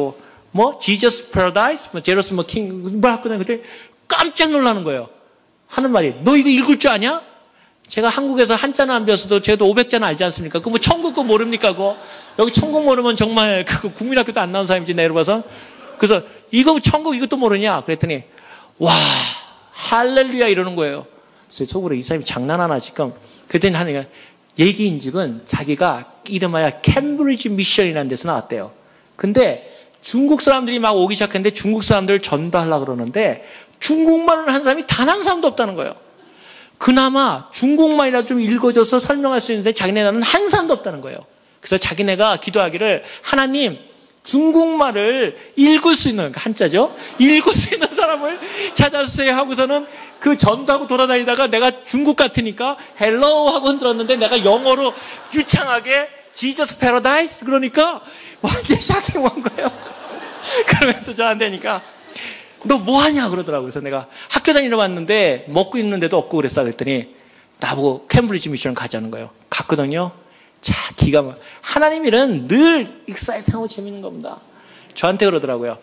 Jesus Paradise, 제로스 킹, 했거든요. 그때 깜짝 놀라는 거예요. 하는 말이, 너 이거 읽을 줄 아냐? 제가 한국에서 한자는 안 배웠어도 제도 500자는 알지 않습니까? 그 천국 거 모릅니까? 그거? 여기 천국 모르면 정말 국민학교도 안 나온 사람이지, 내려봐서. 그래서 이거 천국 이것도 모르냐? 그랬더니, 와, 할렐루야 이러는 거예요. 그래서 속으로 이 사람이 장난하나 지금. 그랬더니 하니까 얘기 인증은 자기가 이름하여 캠브리지 미션이라는 데서 나왔대요. 근데 중국 사람들이 막 오기 시작했는데 중국 사람들을 전도하려고 그러는데 중국말을 한 사람이 단 한 사람도 없다는 거예요. 그나마 중국말이라도 좀 읽어줘서 설명할 수 있는데 자기네는 한 사람도 없다는 거예요. 그래서 자기네가 기도하기를 하나님 중국말을 읽을 수 있는 한자죠. 읽을 수 있는 사람을 찾아주세요 하고서는 그 전도하고 돌아다니다가 내가 중국 같으니까 헬로우 하고 흔들었는데 내가 영어로 유창하게 지저스 패러다이스? 그러니까 완전 샤킹 온 거예요. 그러면서 저한테니까 너 뭐 하냐 그러더라고요. 그래서 내가 학교 다니러 왔는데 먹고 있는데도 없고 그랬어. 그랬더니 나보고 캠브리지 미션 가자는 거예요. 갔거든요. 자, 기가 막 하나님 일은 늘 익사이팅하고 재밌는 겁니다. 저한테 그러더라고요.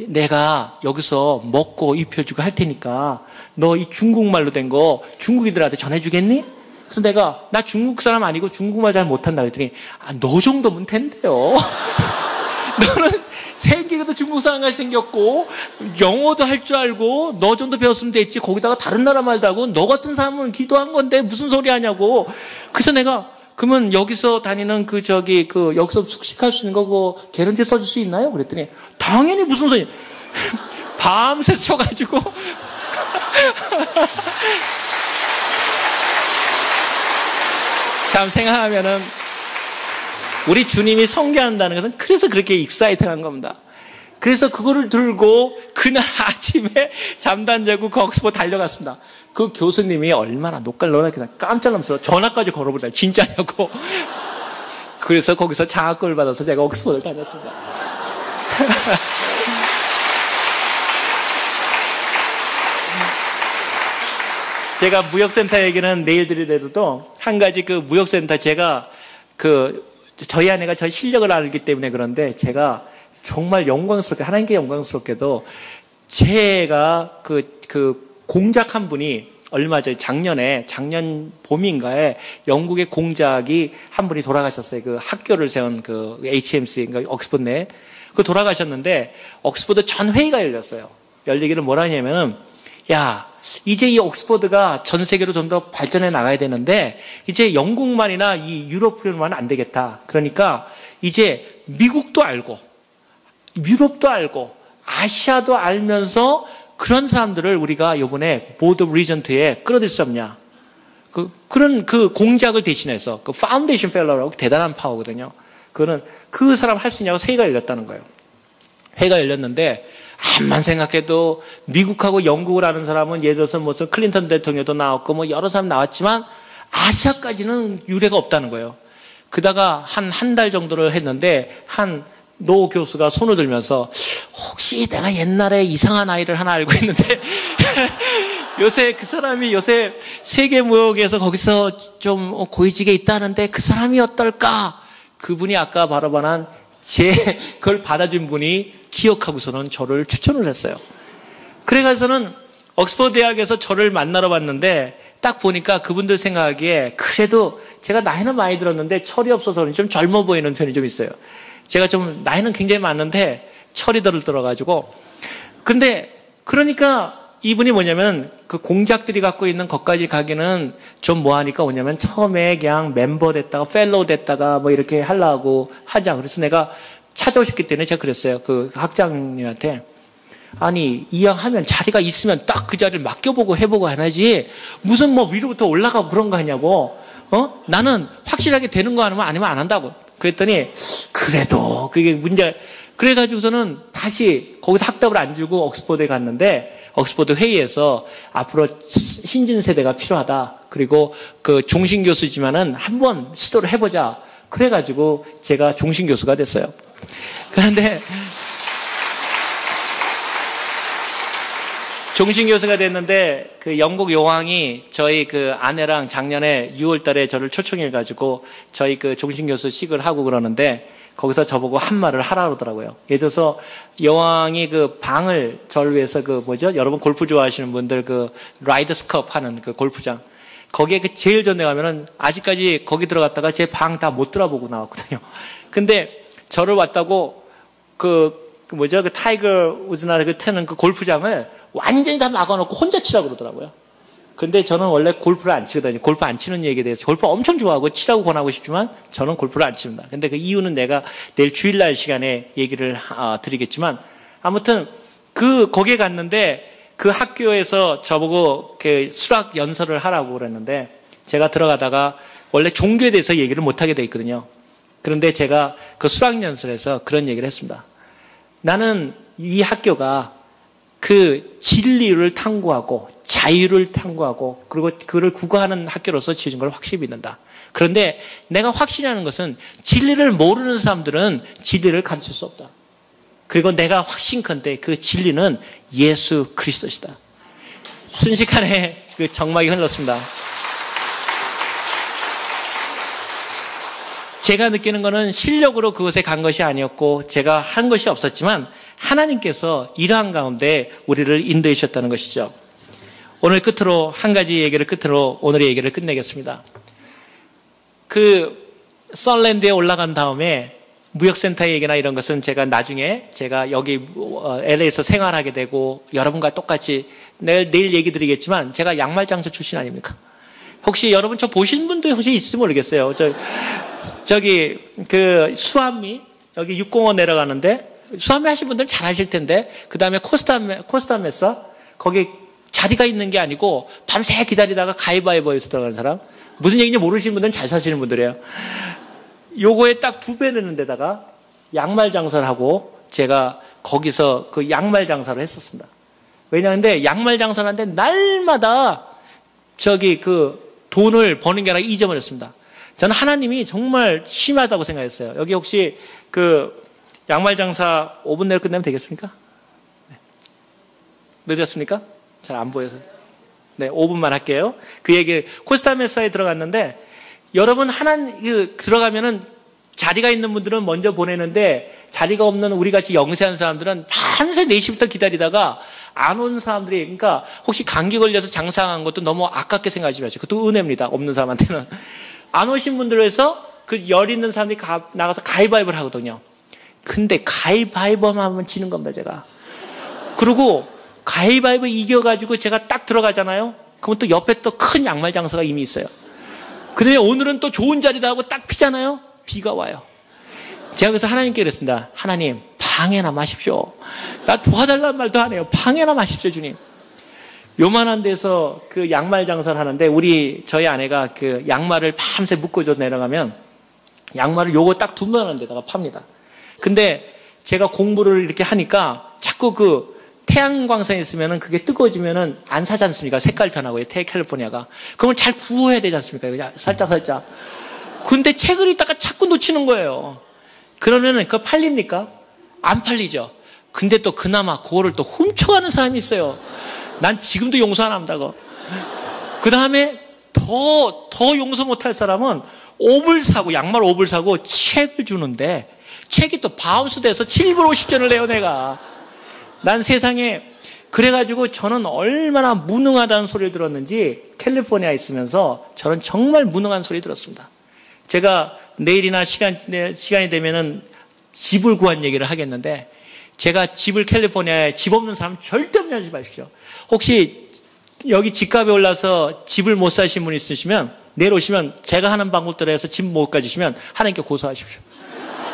내가 여기서 먹고 입혀주고 할 테니까 너 이 중국말로 된 거 중국인들한테 전해주겠니? 그래서 내가 나 중국 사람 아니고 중국말 잘 못한다 그랬더니 너 정도면 된대요. 너는 생기기도 중국 사람같이 생겼고 영어도 할 줄 알고 너 정도 배웠으면 됐지. 거기다가 다른 나라 말도 하고 너 같은 사람은 기도한 건데 무슨 소리 하냐고. 그래서 내가 그러면 여기서 다니는 여기서 숙식할 수 있는 거 그거 개런티 써줄 수 있나요? 그랬더니 당연히 무슨 소리. 밤새 쳐가지고 참 생각하면은 우리 주님이 선교한다는 것은 그래서 그렇게 익사이팅한 겁니다. 그래서 그거를 들고 그날 아침에 잠도 안 자고 그 옥스퍼드 달려갔습니다. 그 교수님이 얼마나 녹갈노라 그냥 깜짝 놀라서 전화까지 걸어보자. 진짜냐고. 그래서 거기서 장학금을 받아서 제가 옥스퍼드를 다녔습니다. 제가 무역센터 얘기는 내일 드리더라도 한 가지 그 무역센터 제가 저희 아내가 저희 실력을 알기 때문에 그런데 제가 정말 영광스럽게 하나님께 영광스럽게도 제가 공작 한 분이 얼마 전에 작년 봄인가에 영국의 공작이 한 분이 돌아가셨어요. 그 학교를 세운 그 HMC 그러니까 옥스퍼드 내 그 돌아가셨는데 옥스퍼드 전 회의가 열렸어요. 열리기를 뭐라 하냐면은 야 이제 이 옥스퍼드가 전 세계로 좀 더 발전해 나가야 되는데 이제 영국만이나 이 유럽만은 안 되겠다. 그러니까 이제 미국도 알고 유럽도 알고 아시아도 알면서 그런 사람들을 우리가 이번에 보드 오브 리전트에 끌어들 수 없냐. 그런 공작을 대신해서 파운데이션 펠로우라고 대단한 파워거든요. 그거는 그 사람 할 수 있냐고 회의가 열렸다는 거예요. 회의가 열렸는데 암만 생각해도 미국하고 영국을 아는 사람은 예를 들어서 무슨 클린턴 대통령도 나왔고 뭐 여러 사람 나왔지만 아시아까지는 유례가 없다는 거예요. 그다가 한 달 정도를 했는데 한 노 교수가 손을 들면서 혹시 내가 옛날에 이상한 아이를 하나 알고 있는데 요새 그 사람이 요새 세계 무역에서 거기서 좀 고위직에 있다는데 그 사람이 어떨까? 그분이 아까 바로 말한 그걸 받아준 분이 기억하고서는 저를 추천을 했어요. 그래가지고는 옥스퍼드 대학에서 저를 만나러 왔는데 딱 보니까 그분들 생각하기에 그래도 제가 나이는 많이 들었는데 철이 없어서 좀 젊어 보이는 편이 좀 있어요. 제가 좀 나이는 굉장히 많은데 철이 들어가지고 근데 그러니까 이분이 뭐냐면 그 공작들이 갖고 있는 것까지 가기는 좀 뭐하니까 뭐냐면 처음에 그냥 멤버 됐다가 펠로우 됐다가 뭐 이렇게 하려고 하자. 그래서 내가 찾아오셨기 때문에 제가 그랬어요. 그 학장님한테 아니 이왕하면 자리가 있으면 딱 그 자리를 맡겨보고 해보고 하나지 무슨 뭐 위로부터 올라가고 그런 거 하냐고. 나는 확실하게 되는 거 아니면 안 한다고. 그랬더니 그래도 그게 문제. 그래가지고서는 다시 거기서 학답을 안 주고 옥스퍼드에 갔는데 옥스퍼드 회의에서 앞으로 신진 세대가 필요하다. 그리고 그 종신 교수지만은 한번 시도를 해보자. 그래가지고 제가 종신 교수가 됐어요. 그런데 종신 교수가 됐는데 그 영국 여왕이 저희 그 아내랑 작년에 6월 달에 저를 초청해가지고 저희 그 종신 교수식을 하고 그러는데 거기서 저보고 한 말을 하라 그러더라고요. 예를 들어서 여왕이 그 방을 저를 위해서 여러분 골프 좋아하시는 분들 그 라이더스 컵 하는 그 골프장 거기에 그 제일 전에 가면은 아직까지 거기 들어갔다가 제 방 다 못 들어보고 나왔거든요. 근데 저를 왔다고 그 타이거 우즈나 그 태는 그 골프장을 완전히 다 막아놓고 혼자 치라고 그러더라고요. 근데 저는 원래 골프를 안 치거든요. 골프 안 치는 얘기에 대해서 골프 엄청 좋아하고 치라고 권하고 싶지만 저는 골프를 안 칩니다. 근데 그 이유는 내가 내일 주일날 시간에 얘기를 드리겠지만 아무튼 거기에 갔는데 그 학교에서 저보고 그 수학 연설을 하라고 그랬는데 제가 들어가다가 원래 종교에 대해서 얘기를 못하게 돼 있거든요. 그런데 제가 그 수학 연설에서 그런 얘기를 했습니다. 나는 이 학교가 그 진리를 탐구하고 자유를 탐구하고 그리고 그를 구가하는 학교로서 지어진 걸 확실히 믿는다. 그런데 내가 확신이 하는 것은 진리를 모르는 사람들은 진리를 가르칠 수 없다. 그리고 내가 확신컨대 그 진리는 예수 그리스도시다. 순식간에 그 정막이 흘렀습니다. 제가 느끼는 것은 실력으로 그것에 간 것이 아니었고 제가 한 것이 없었지만 하나님께서 이러한 가운데 우리를 인도해 주셨다는 것이죠. 오늘 끝으로 한 가지 얘기를 끝으로 오늘의 얘기를 끝내겠습니다. 그 썬랜드에 올라간 다음에 무역센터 얘기나 이런 것은 제가 나중에 제가 여기 LA에서 생활하게 되고 여러분과 똑같이 내일 얘기 드리겠지만 제가 양말 장사 출신 아닙니까? 혹시 여러분 저 보신 분도 혹시 있을지 모르겠어요. 저기 그 수암리 여기 605 내려가는데 수암리 하신 분들은 잘 아실 텐데 그 다음에 코스타메사 거기 자리가 있는 게 아니고 밤새 기다리다가 가위바위보에서 들어가는 사람 무슨 얘기인지 모르시는 분들은 잘 사시는 분들이에요. 요거에 딱 2배 내는 데다가 양말 장사를 하고 제가 거기서 그 양말 장사를 했었습니다. 왜냐하면 양말 장사를 하는데 날마다 그 돈을 버는 게 아니라 잊어버렸습니다. 저는 하나님이 정말 심하다고 생각했어요. 여기 혹시 그 양말 장사 5분 내로 끝내면 되겠습니까? 네. 늦었습니까? 잘 안 보여서. 네, 5분만 할게요. 그 얘기, 코스타메사에 들어갔는데, 여러분, 들어가면은 자리가 있는 분들은 먼저 보내는데, 자리가 없는 우리 같이 영세한 사람들은 밤새 4시부터 기다리다가 안 온 사람들이, 그러니까 혹시 감기 걸려서 장사한 것도 너무 아깝게 생각하지 마시고, 그것도 은혜입니다. 없는 사람한테는. 안 오신 분들을 해서 그 열 있는 사람들이 나가서 가위바위보를 하거든요. 근데 가위바위보만 하면 지는 겁니다, 제가. 그리고 가위바위보 이겨가지고 제가 딱 들어가잖아요. 그러면 또 옆에 또 큰 양말 장사가 이미 있어요. 근데 오늘은 또 좋은 자리다 하고 딱 피잖아요. 비가 와요. 제가 그래서 하나님께 그랬습니다. 하나님, 방해나 마십시오. 나 도와달라는 말도 안 해요. 방해나 마십시오, 주님. 요만한 데서 그 양말 장사를 하는데 저희 아내가 그 양말을 밤새 묶어줘 내려가면 양말을 요거 딱 2만원 데다가 팝니다. 근데 제가 공부를 이렇게 하니까 자꾸 그 태양광선에 있으면은 그게 뜨거워지면은 안 사지 않습니까? 색깔 변하고요. 캘리포니아가. 그러면 잘 구워야 되지 않습니까? 살짝. 근데 책을 읽다가 자꾸 놓치는 거예요. 그러면은 그거 팔립니까? 안 팔리죠. 근데 또 그나마 그거를 또 훔쳐가는 사람이 있어요. 난 지금도 용서 안 합니다. 그 다음에 더 용서 못할 사람은 양말 5불 사고 책을 주는데 책이 또 바운스 돼서 7불 50전을 내요, 내가. 난 세상에 그래가지고 저는 얼마나 무능하다는 소리를 들었는지 캘리포니아에 있으면서 저는 정말 무능한 소리 들었습니다. 제가 내일이나 시간이 되면은 집을 구한 얘기를 하겠는데 제가 집을 캘리포니아에 집 없는 사람 절대 하지 마십시오. 혹시 여기 집값에 올라서 집을 못 사신 분 있으시면 내일 오시면 제가 하는 방법대로 해서 집 못 가지시면 하나님께 고소하십시오.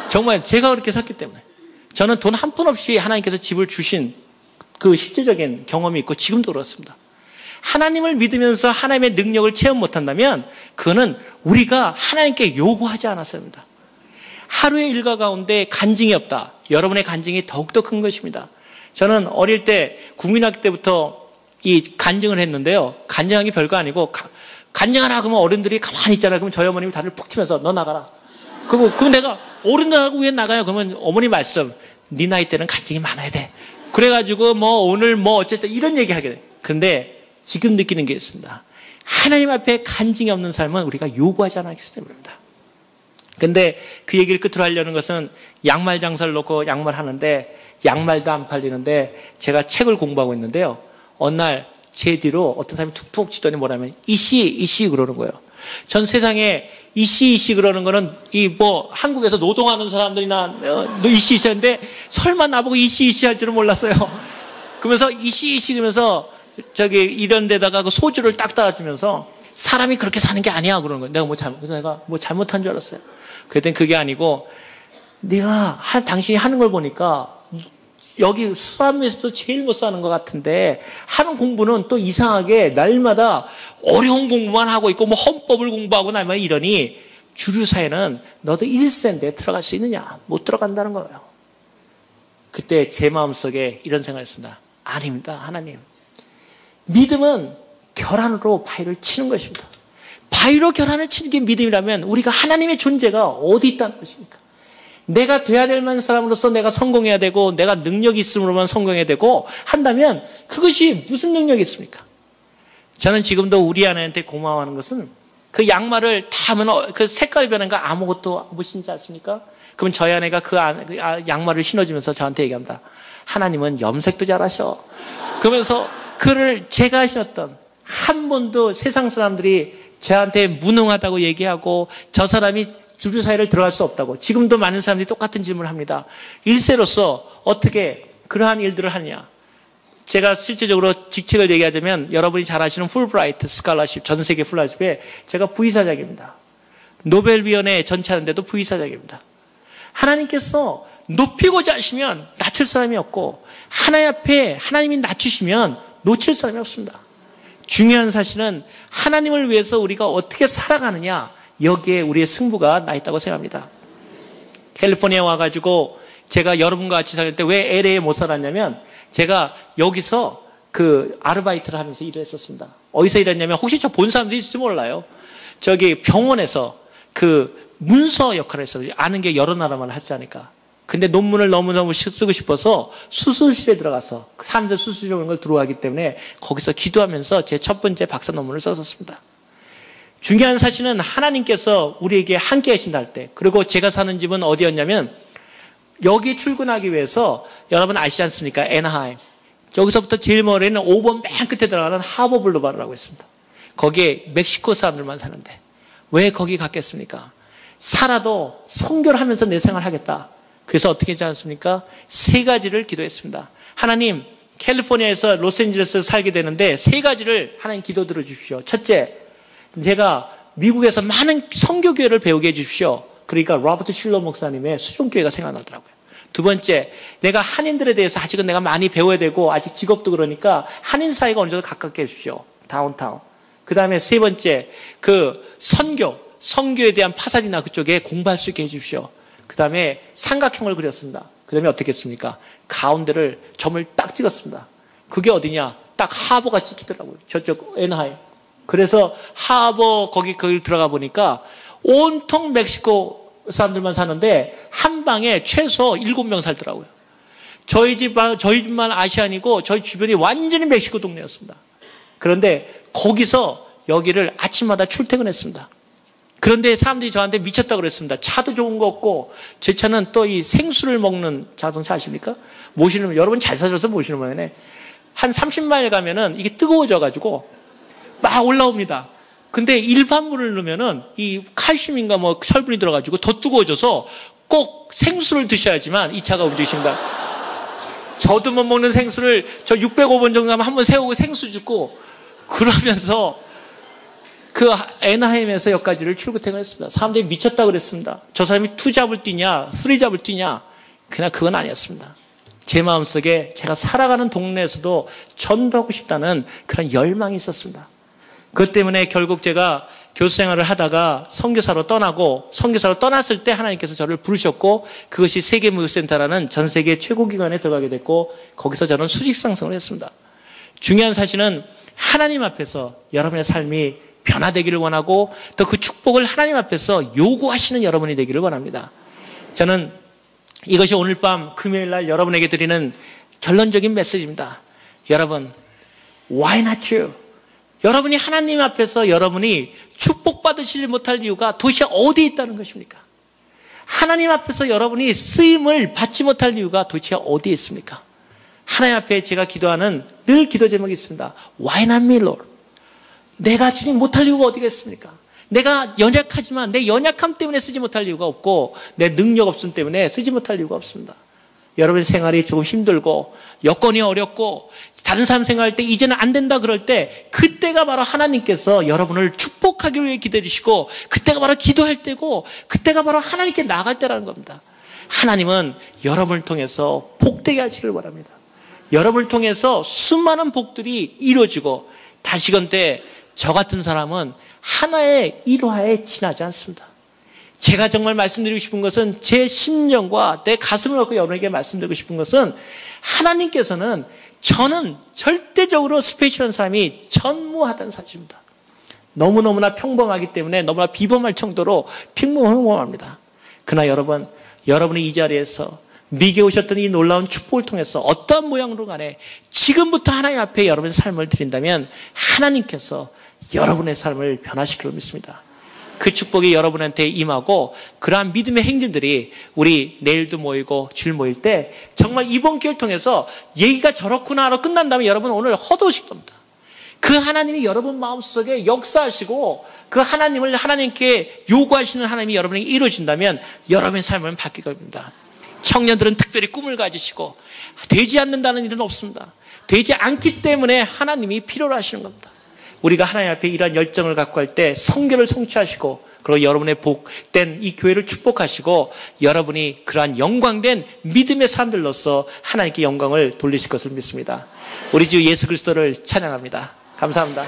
정말 제가 그렇게 샀기 때문에 저는 돈 한 푼 없이 하나님께서 집을 주신 그 실제적인 경험이 있고 지금도 그렇습니다. 하나님을 믿으면서 하나님의 능력을 체험 못한다면 그거는 우리가 하나님께 요구하지 않았습니다. 하루의 일과 가운데 간증이 없다. 여러분의 간증이 더욱더 큰 것입니다. 저는 어릴 때 국민학교 때부터 이 간증을 했는데요. 간증하기 별거 아니고 간증하라 그러면 어른들이 가만히 있잖아요. 그러면 저희 어머님이 다들 푹 치면서 너 나가라. 그럼 내가 어른들하고 왜 나가요? 그러면 어머니 말씀 네 나이 때는 간증이 많아야 돼. 그래가지고 오늘 어쨌든 이런 얘기 하게 돼. 그런데 지금 느끼는 게 있습니다. 하나님 앞에 간증이 없는 삶은 우리가 요구하지 않았기 때문입니다. 근데 그 얘기를 끝으로 하려는 것은 양말 장사를 놓고 양말 하는데 양말도 안 팔리는데 제가 책을 공부하고 있는데요. 어느 날 제 뒤로 어떤 사람이 툭툭 치더니 뭐라면 이씨 그러는 거예요. 전 세상에 이씨 그러는 거는 한국에서 노동하는 사람들이나 이씨인데 설마 나보고 이씨 할 줄은 몰랐어요. 그러면서 이씨 그러면서 이런 데다가 그 소주를 딱 따라주면서 사람이 그렇게 사는 게 아니야 그러는 거예요. 내가 잘못한 줄 알았어요. 그랬더니 그게 아니고 당신이 하는 걸 보니까 여기 수암에서도 제일 못 사는 것 같은데 하는 공부는 또 이상하게 날마다 어려운 공부만 하고 있고 헌법을 공부하고 날마다 이러니 주류사회는 너도 1세인데 들어갈 수 있느냐? 못 들어간다는 거예요. 그때 제 마음속에 이런 생각을 했습니다. 아닙니다. 하나님. 믿음은 결안으로 바위를 치는 것입니다. 바위로 결안을 치는 게 믿음이라면 우리가 하나님의 존재가 어디 있다는 것입니까? 내가 돼야 될 만한 사람으로서 내가 성공해야 되고 내가 능력이 있음으로만 성공해야 되고 한다면 그것이 무슨 능력이 있습니까? 저는 지금도 우리 아내한테 고마워하는 것은 그 양말을 다 하면 그 색깔이 변한 거 아무것도 못 신지 않습니까? 그럼 저희 아내가 그 양말을 신어주면서 저한테 얘기합니다. 하나님은 염색도 잘하셔. 그러면서 그를 제가 신었던 한 번도 세상 사람들이 저한테 무능하다고 얘기하고 저 사람이 주류 사회를 들어갈 수 없다고 지금도 많은 사람들이 똑같은 질문을 합니다. 일세로서 어떻게 그러한 일들을 하느냐. 제가 실제적으로 직책을 얘기하자면 여러분이 잘 아시는 풀브라이트 스칼러십 전 세계 풀라십에 제가 부의사장입니다. 노벨위원회 전체 하는데도 부의사장입니다. 하나님께서 높이고자 하시면 낮출 사람이 없고 하나님 앞에 하나님이 낮추시면 놓칠 사람이 없습니다. 중요한 사실은 하나님을 위해서 우리가 어떻게 살아가느냐 여기에 우리의 승부가 나 있다고 생각합니다. 캘리포니아에 와가지고 제가 여러분과 같이 살 때 왜 LA에 못 살았냐면 제가 여기서 그 아르바이트를 하면서 일을 했었습니다. 어디서 일했냐면 혹시 저 본 사람도 있을지 몰라요. 저기 병원에서 그 문서 역할을 했어요. 아는 게 여러 나라만 하지 않으니까. 근데 논문을 너무너무 쓰고 싶어서 수술실에 들어가서 사람들 수술실 오는 걸 들어가기 때문에 거기서 기도하면서 제 첫 번째 박사 논문을 썼었습니다. 중요한 사실은 하나님께서 우리에게 함께 하신다 할 때 그리고 제가 사는 집은 어디였냐면 여기 출근하기 위해서 여러분 아시지 않습니까? 애나하임. 저기서부터 제일 멀리는 5번 맨 끝에 들어가는 하버 블루바르라고 있습니다. 거기에 멕시코 사람들만 사는데 왜 거기 갔겠습니까? 살아도 선교를 하면서 내 생활을 하겠다. 그래서 어떻게 하지 않습니까? 세 가지를 기도했습니다. 하나님, 캘리포니아에서 로스앤젤레스에 살게 되는데 세 가지를 하나님 기도 들어주십시오. 첫째, 제가 미국에서 많은 선교교회를 배우게 해주십시오. 그러니까 로버트 실러 목사님의 수종교회가 생각나더라고요. 두 번째, 내가 한인들에 대해서 아직은 내가 많이 배워야 되고 아직 직업도 그러니까 한인 사회가 어느 정도 가깝게 해주십시오. 다운타운. 그 다음에 세 번째, 그 선교에 대한 파산이나 그쪽에 공부할 수 있게 해주십시오. 그 다음에 삼각형을 그렸습니다. 그 다음에 어떻게 했습니까? 가운데를 점을 딱 찍었습니다. 그게 어디냐? 딱 하버가 찍히더라고요. 저쪽 애나하임. 그래서 하버 거기 들어가 보니까 온통 멕시코 사람들만 사는데 한 방에 최소 7명 살더라고요. 저희 집만 아시안이고 저희 주변이 완전히 멕시코 동네였습니다. 그런데 거기서 여기를 아침마다 출퇴근했습니다. 그런데 사람들이 저한테 미쳤다고 그랬습니다. 차도 좋은 거 없고 제 차는 또 이 생수를 먹는 자동차 아십니까? 모시는 여러분 잘 사셔서 모시는 모양이네. 한 30마일 가면은 이게 뜨거워져 가지고 막 올라옵니다. 근데 일반 물을 넣으면은 이 칼슘인가 뭐 철분이 들어가지고 더 뜨거워져서 꼭 생수를 드셔야지만 이 차가 움직이신다. 저도 못 먹는 생수를 저 605번 정도 하면 한번 세우고 생수 줍고 그러면서 그 애나하임에서 여기까지를 출퇴근했습니다. 사람들이 미쳤다고 그랬습니다. 저 사람이 2잡을 뛰냐 3잡을 뛰냐 그냥 그건 아니었습니다. 제 마음속에 제가 살아가는 동네에서도 전도하고 싶다는 그런 열망이 있었습니다. 그것 때문에 결국 제가 교수 생활을 하다가 선교사로 떠났을 때 하나님께서 저를 부르셨고 그것이 세계무역센터라는 전 세계 최고 기관에 들어가게 됐고 거기서 저는 수직 상승을 했습니다. 중요한 사실은 하나님 앞에서 여러분의 삶이 변화되기를 원하고 또 그 축복을 하나님 앞에서 요구하시는 여러분이 되기를 원합니다. 저는 이것이 오늘 밤 금요일 날 여러분에게 드리는 결론적인 메시지입니다. 여러분, why not you? 여러분이 하나님 앞에서 여러분이 축복받으시지 못할 이유가 도대체 어디에 있다는 것입니까? 하나님 앞에서 여러분이 쓰임을 받지 못할 이유가 도대체 어디에 있습니까? 하나님 앞에 제가 기도하는 늘 기도 제목이 있습니다. Why not me, Lord? 내가 주님 못할 이유가 어디가 있습니까? 내가 연약하지만 내 연약함 때문에 쓰지 못할 이유가 없고 내 능력 없음 때문에 쓰지 못할 이유가 없습니다. 여러분의 생활이 조금 힘들고 여건이 어렵고 다른 사람 생각할 때 이제는 안 된다 그럴 때 그때가 바로 하나님께서 여러분을 축복하기 위해 기도해 주시고 그때가 바로 기도할 때고 그때가 바로 하나님께 나아갈 때라는 겁니다. 하나님은 여러분을 통해서 복되게 하시길 바랍니다. 여러분을 통해서 수많은 복들이 이루어지고 다시건 때 저 같은 사람은 하나의 일화에 지나지 않습니다. 제가 정말 말씀드리고 싶은 것은 제 심령과 내 가슴을 갖고 여러분에게 말씀드리고 싶은 것은 하나님께서는 저는 절대적으로 스페셜한 사람이 전무하다는 사실입니다. 너무너무나 평범하기 때문에 너무나 비범할 정도로 평범합니다. 그러나 여러분, 여러분이 이 자리에서 미국에 오셨던 이 놀라운 축복을 통해서 어떠한 모양으로 간에 지금부터 하나님 앞에 여러분의 삶을 드린다면 하나님께서 여러분의 삶을 변화시키려 믿습니다. 그 축복이 여러분한테 임하고 그러한 믿음의 행진들이 우리 내일도 모이고 주일 모일 때 정말 이번 기회를 통해서 얘기가 저렇구나 하러 끝난 다음에 여러분 오늘 허도실 겁니다. 그 하나님이 여러분 마음속에 역사하시고 그 하나님을 하나님께 요구하시는 하나님이 여러분에게 이루어진다면 여러분의 삶은 바뀔 겁니다. 청년들은 특별히 꿈을 가지시고 되지 않는다는 일은 없습니다. 되지 않기 때문에 하나님이 필요로 하시는 겁니다. 우리가 하나님 앞에 이러한 열정을 갖고 할 때 성결을 성취하시고 그리고 여러분의 복된 이 교회를 축복하시고 여러분이 그러한 영광된 믿음의 사람들로서 하나님께 영광을 돌리실 것을 믿습니다. 우리 주 예수 그리스도를 찬양합니다. 감사합니다.